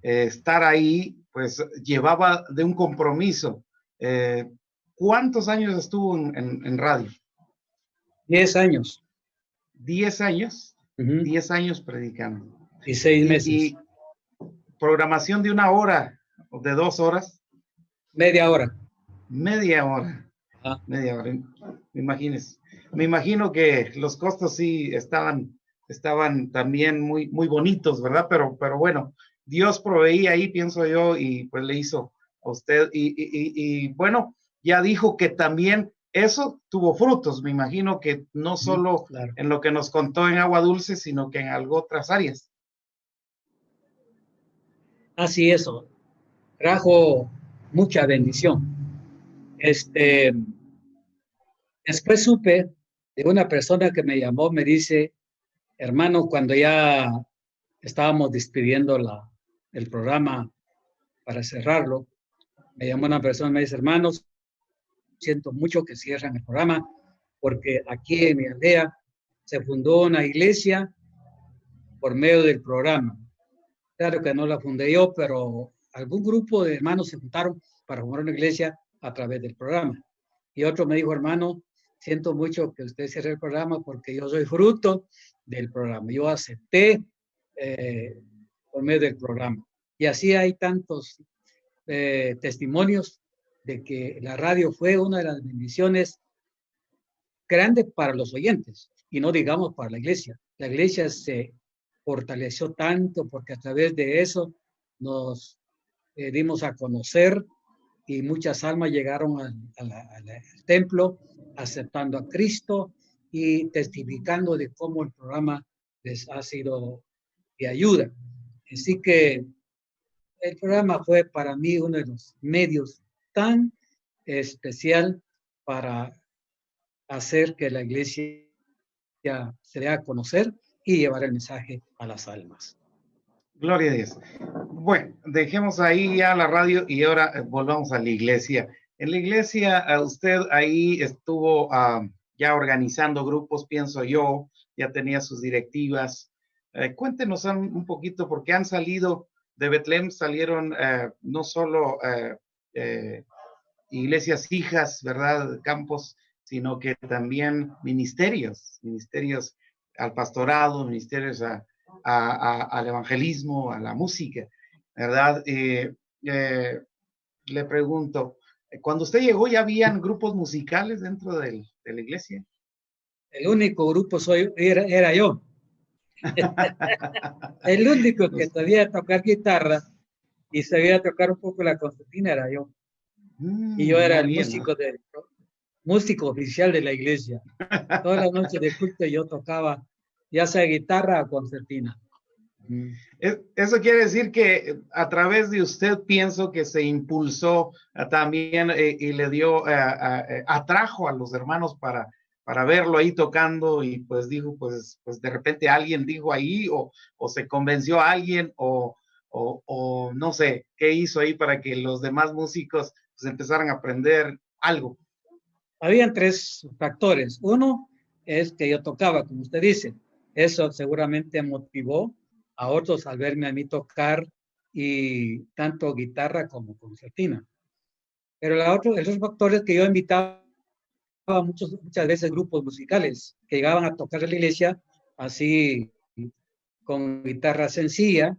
estar ahí pues llevaba de un compromiso. ¿Cuántos años estuvo en radio? 10 años. 10 años, Uh-huh. 10 años predicando. Y 6 meses. Y programación de 1 hora o de 2 horas. Media hora. Media hora. Ah. Media hora. Imagínense. Me imagino que los costos sí estaban también muy, muy bonitos, ¿verdad? Pero bueno, Dios proveía ahí, pienso yo, y pues le hizo a usted. Y bueno, ya dijo que también eso tuvo frutos. Me imagino que no solo claro. en lo que nos contó en Agua Dulce, sino que en algo otras áreas. Así eso. Trajo mucha bendición. Después supe de una persona que me llamó, me dice, hermano, cuando ya estábamos despidiendo el programa para cerrarlo, me llamó una persona y me dice, hermanos, siento mucho que cierran el programa porque aquí en mi aldea se fundó una iglesia por medio del programa. Claro que no la fundé yo, pero algún grupo de hermanos se juntaron para formar una iglesia a través del programa. Y otro me dijo, hermano, siento mucho que usted cierre el programa porque yo soy fruto del programa. Yo acepté por medio del programa. Y así hay tantos testimonios de que la radio fue una de las bendiciones grandes para los oyentes y no digamos para la iglesia. La iglesia se fortaleció tanto porque a través de eso nos dimos a conocer y muchas almas llegaron al templo aceptando a Cristo y testificando de cómo el programa les ha sido de ayuda. Así que el programa fue para mí uno de los medios tan especial para hacer que la iglesia se dé a conocer y llevar el mensaje a las almas. Gloria a Dios. Bueno, dejemos ahí ya la radio y ahora volvamos a la iglesia. En la iglesia, usted ahí estuvo ya organizando grupos, pienso yo, ya tenía sus directivas. Cuéntenos un poquito, porque han salido de Betlem, salieron no solo iglesias hijas, ¿verdad? Campos, sino que también ministerios al pastorado, ministerios al evangelismo, a la música, ¿verdad? Le pregunto, cuando usted llegó, ¿ya habían grupos musicales dentro de la iglesia? El único grupo era yo. El único que sabía tocar guitarra y sabía tocar un poco la concertina era yo. Y yo era el músico oficial de la iglesia. Todas las noches de culto yo tocaba ya sea guitarra o concertina. Eso quiere decir que a través de usted pienso que se impulsó también y le dio, atrajo a los hermanos para verlo ahí tocando y pues dijo, pues de repente alguien dijo ahí o se convenció a alguien o no sé, qué hizo ahí para que los demás músicos pues empezaran a aprender algo. Habían 3 factores. Uno es que yo tocaba, como usted dice. Eso seguramente motivó a otros al verme a mí tocar y tanto guitarra como concertina. Pero el otro factor es que yo invitaba muchas veces grupos musicales que llegaban a tocar en la iglesia así con guitarra sencilla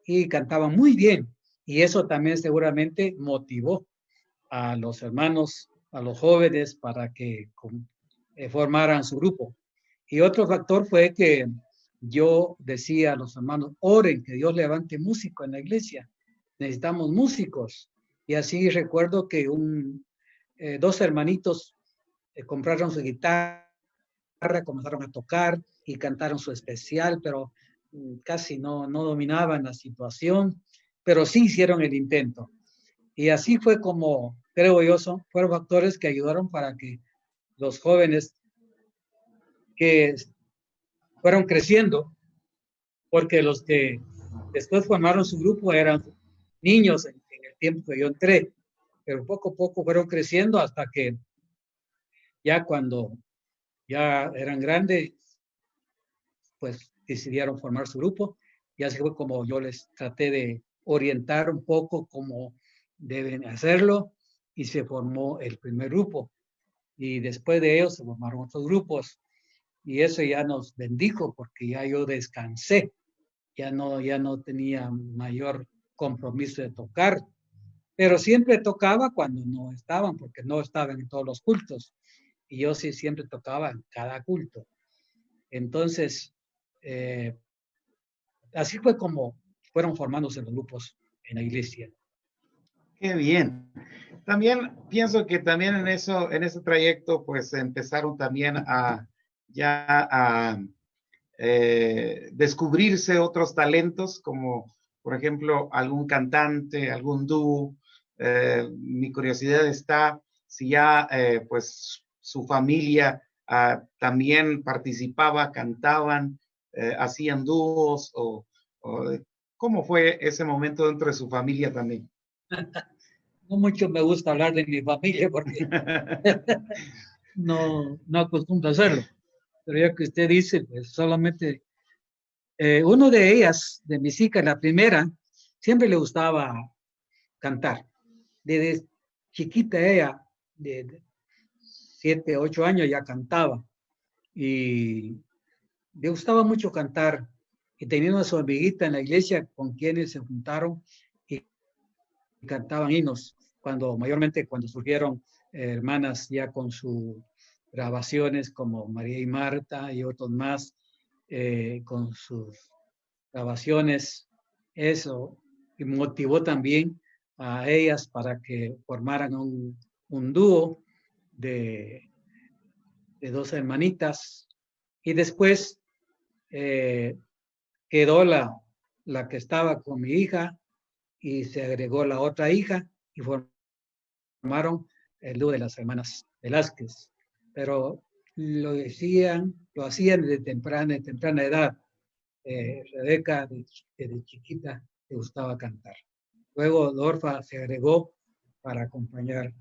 y cantaban muy bien. Y eso también seguramente motivó a los hermanos, a los jóvenes para que formaran su grupo. Y otro factor fue que yo decía a los hermanos, oren que Dios levante músicos en la iglesia. Necesitamos músicos. Y así recuerdo que 2 hermanitos compraron su guitarra, comenzaron a tocar y cantaron su especial, pero casi no dominaban la situación, pero sí hicieron el intento. Y así fue como, creo yo, fueron factores que ayudaron para que los jóvenes que fueron creciendo, porque los que después formaron su grupo eran niños tiempo que yo entré, pero poco a poco fueron creciendo hasta que ya cuando ya eran grandes, pues decidieron formar su grupo y así fue como yo les traté de orientar un poco cómo deben hacerlo y se formó el primer grupo y después de ellos se formaron otros grupos y eso ya nos bendijo porque ya yo descansé, ya no tenía mayor compromiso de tocar, pero siempre tocaba cuando no estaban, porque no estaban en todos los cultos y yo sí siempre tocaba en cada culto. Entonces, así fue como fueron formándose los grupos en la iglesia. Qué bien. También pienso que también en eso, en ese trayecto, pues empezaron también a ya a descubrirse otros talentos, como por ejemplo algún cantante, algún dúo. Mi curiosidad está si ya pues su familia también participaba, cantaban, hacían dúos o cómo fue ese momento dentro de su familia también. No mucho me gusta hablar de mi familia porque no acostumbro a hacerlo. Pero ya que usted dice, pues solamente uno de ellas, de mis hijas, la primera, siempre le gustaba cantar. Desde chiquita ella, de 7, 8 años ya cantaba y le gustaba mucho cantar y tenía una su amiguita en la iglesia con quienes se juntaron y cantaban himnos, mayormente cuando surgieron hermanas ya con sus grabaciones como María y Marta y otros más con sus grabaciones. Eso y motivó también a ellas para que formaran un dúo de 2 hermanitas y después eh, quedó la que estaba con mi hija y se agregó la otra hija y formaron el dúo de las hermanas Velázquez. Pero lo hacían de temprana edad. Rebeca desde chiquita le gustaba cantar. Luego Dorfa se agregó para acompañar.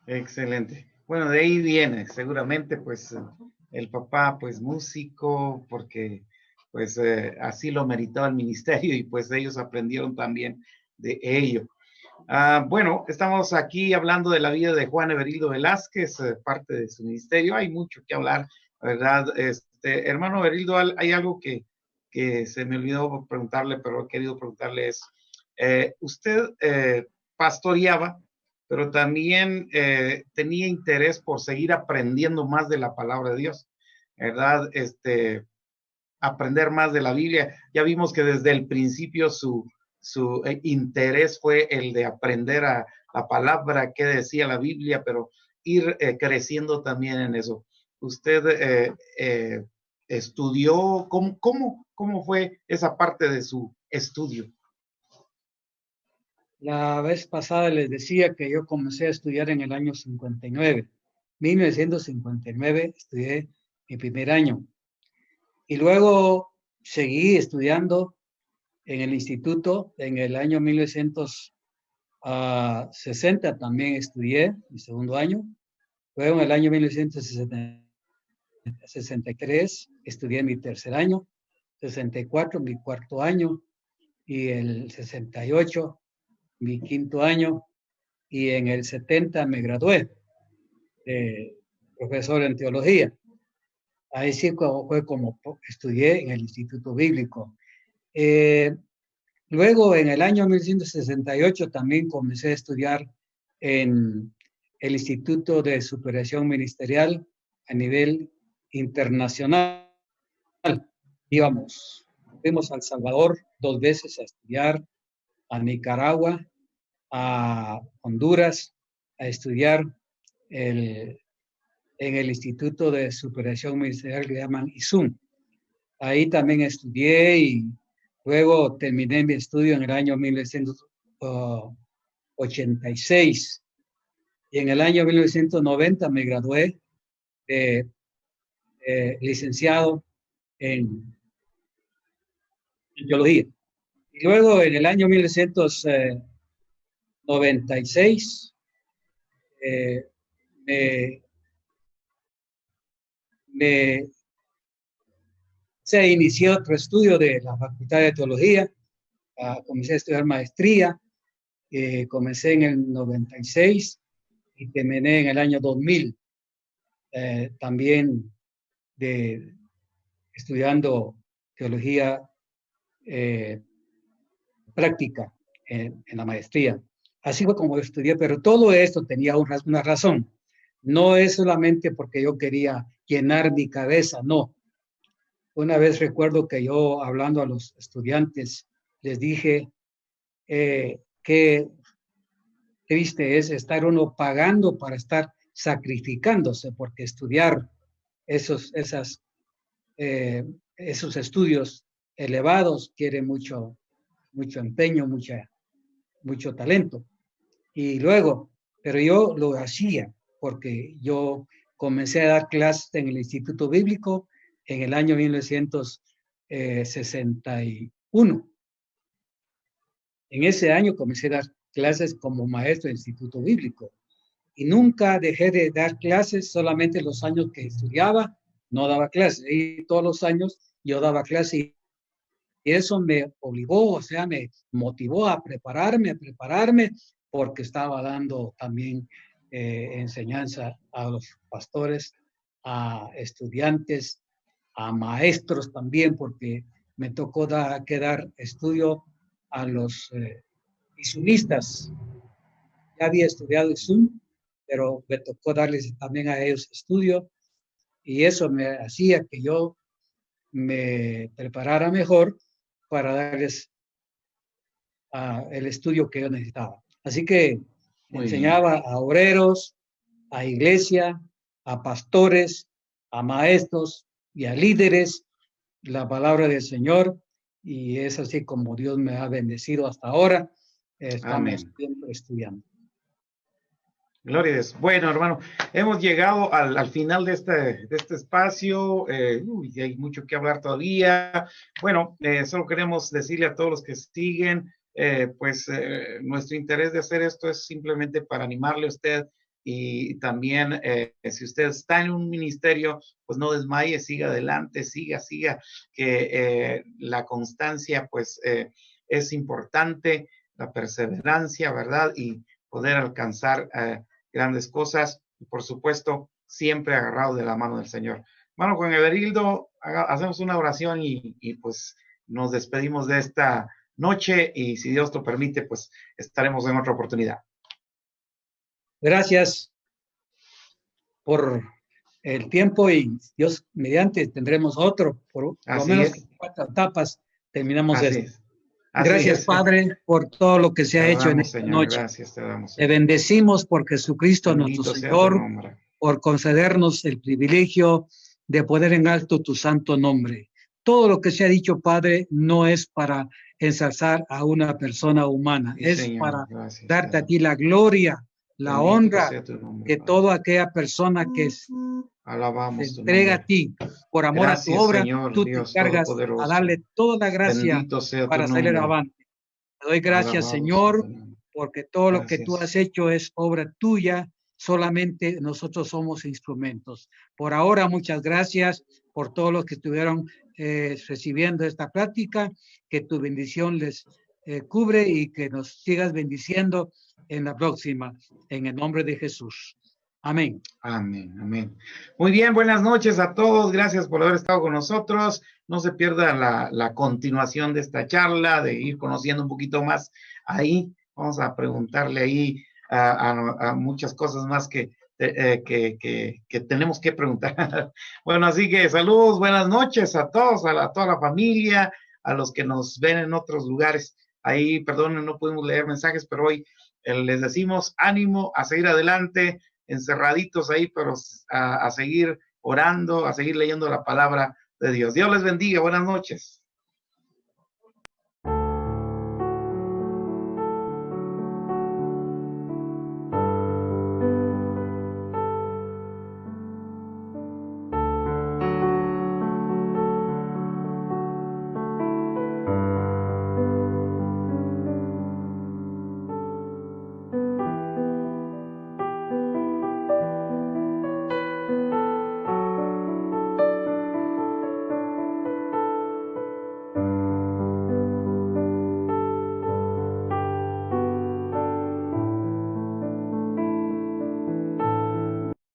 Excelente. Bueno, de ahí viene, seguramente, pues el papá, pues músico, porque pues así lo meritaba el ministerio y pues ellos aprendieron también de ello. Bueno, estamos aquí hablando de la vida de Juan Everildo Velázquez, parte de su ministerio. Hay mucho que hablar, ¿verdad? Hermano Everildo, hay algo que se me olvidó preguntarle, pero he querido preguntarle es, usted pastoreaba, pero también tenía interés por seguir aprendiendo más de la palabra de Dios, ¿verdad? Aprender más de la Biblia. Ya vimos que desde el principio su interés fue el de aprender a la palabra que decía la Biblia, pero ir creciendo también en eso. ¿Usted estudió? ¿Cómo fue esa parte de su estudio? La vez pasada les decía que yo comencé a estudiar en el año 59. 1959 estudié mi primer año. Y luego seguí estudiando en el instituto. En el año 1960 también estudié mi segundo año. Luego en el año 1963 estudié mi tercer año. 64 mi cuarto año. Y el 68 mi quinto año. Y en el 70 me gradué de profesor en teología. Ahí sí fue como estudié en el Instituto Bíblico. Luego, en el año 1968, también comencé a estudiar en el Instituto de Superación Ministerial a nivel internacional. Fuimos a El Salvador 2 veces a estudiar, a Nicaragua, a Honduras, a estudiar en el Instituto de Superación Ministerial que llaman ISUM. Ahí también estudié y luego terminé mi estudio en el año 1986. Y en el año 1990 me gradué de licenciado en teología. Y luego en el año 1996 se inició otro estudio de la Facultad de Teología. Comencé a estudiar maestría. Comencé en el 96 y terminé en el año 2000. También estudiando teología práctica en la maestría. Así fue como estudié, pero todo esto tenía una razón. No es solamente porque yo quería llenar mi cabeza, no. Una vez recuerdo que yo, hablando a los estudiantes, les dije que triste es estar uno pagando para estar sacrificándose, porque estudiar esos estudios elevados quiere mucho empeño, mucho talento. Y luego, pero yo lo hacía porque yo comencé a dar clases en el Instituto Bíblico en el año 1961. En ese año comencé a dar clases como maestro del Instituto Bíblico y nunca dejé de dar clases. Solamente los años que estudiaba no daba clases, y todos los años yo daba clases, y eso me obligó, o sea, me motivó a prepararme, porque estaba dando también enseñanza a los pastores, a estudiantes, a maestros también, porque me tocó dar estudio a los isumistas. Ya había estudiado Isum, pero me tocó darles también a ellos estudio, y eso me hacía que yo me preparara mejor para darles el estudio que yo necesitaba. Así que enseñaba a obreros, a iglesia, a pastores, a maestros y a líderes la palabra del Señor, y es así como Dios me ha bendecido hasta ahora. Estamos siempre estudiando. Gloria a Dios. Bueno, hermano, hemos llegado al final de este espacio. Hay mucho que hablar todavía. Bueno, solo queremos decirle a todos los que siguen, nuestro interés de hacer esto es simplemente para animarle a usted, y también si usted está en un ministerio, pues no desmaye, siga adelante, siga, que la constancia pues es importante, la perseverancia, ¿verdad? Y poder alcanzar grandes cosas, y por supuesto, siempre agarrado de la mano del Señor. Hermano Juan Everildo, hacemos una oración y pues nos despedimos de esta noche, y si Dios lo permite, pues estaremos en otra oportunidad. Gracias por el tiempo, y Dios mediante tendremos otro, por lo menos 4 etapas terminamos esto. Gracias, Padre, por todo lo que se ha hecho en esta noche. Gracias, te damos. Te bendecimos por Jesucristo nuestro Señor, por concedernos el privilegio de poner en alto tu santo nombre. Todo lo que se ha dicho, Padre, no es para ensalzar a una persona humana, es para darte a ti la gloria, la honra, que toda aquella persona que se entrega a ti por amor a tu obra, tú te encargas a darle toda la gracia para salir avante. Te doy gracias, Señor, porque todo lo que tú has hecho es obra tuya, solamente nosotros somos instrumentos. Por ahora, muchas gracias por todos los que estuvieron recibiendo esta plática, que tu bendición les cubre, y que nos sigas bendiciendo en la próxima, en el nombre de Jesús. Amén. Amén. Muy bien, buenas noches a todos. Gracias por haber estado con nosotros. No se pierda la continuación de esta charla, de ir conociendo un poquito más ahí. Vamos a preguntarle ahí a muchas cosas más que tenemos que preguntar. Bueno, así que saludos, buenas noches a todos, a toda la familia, a los que nos ven en otros lugares. Ahí, perdonen, no pudimos leer mensajes, pero hoy les decimos ánimo, a seguir adelante, encerraditos ahí, pero a seguir orando, a seguir leyendo la palabra de Dios. Dios les bendiga, buenas noches.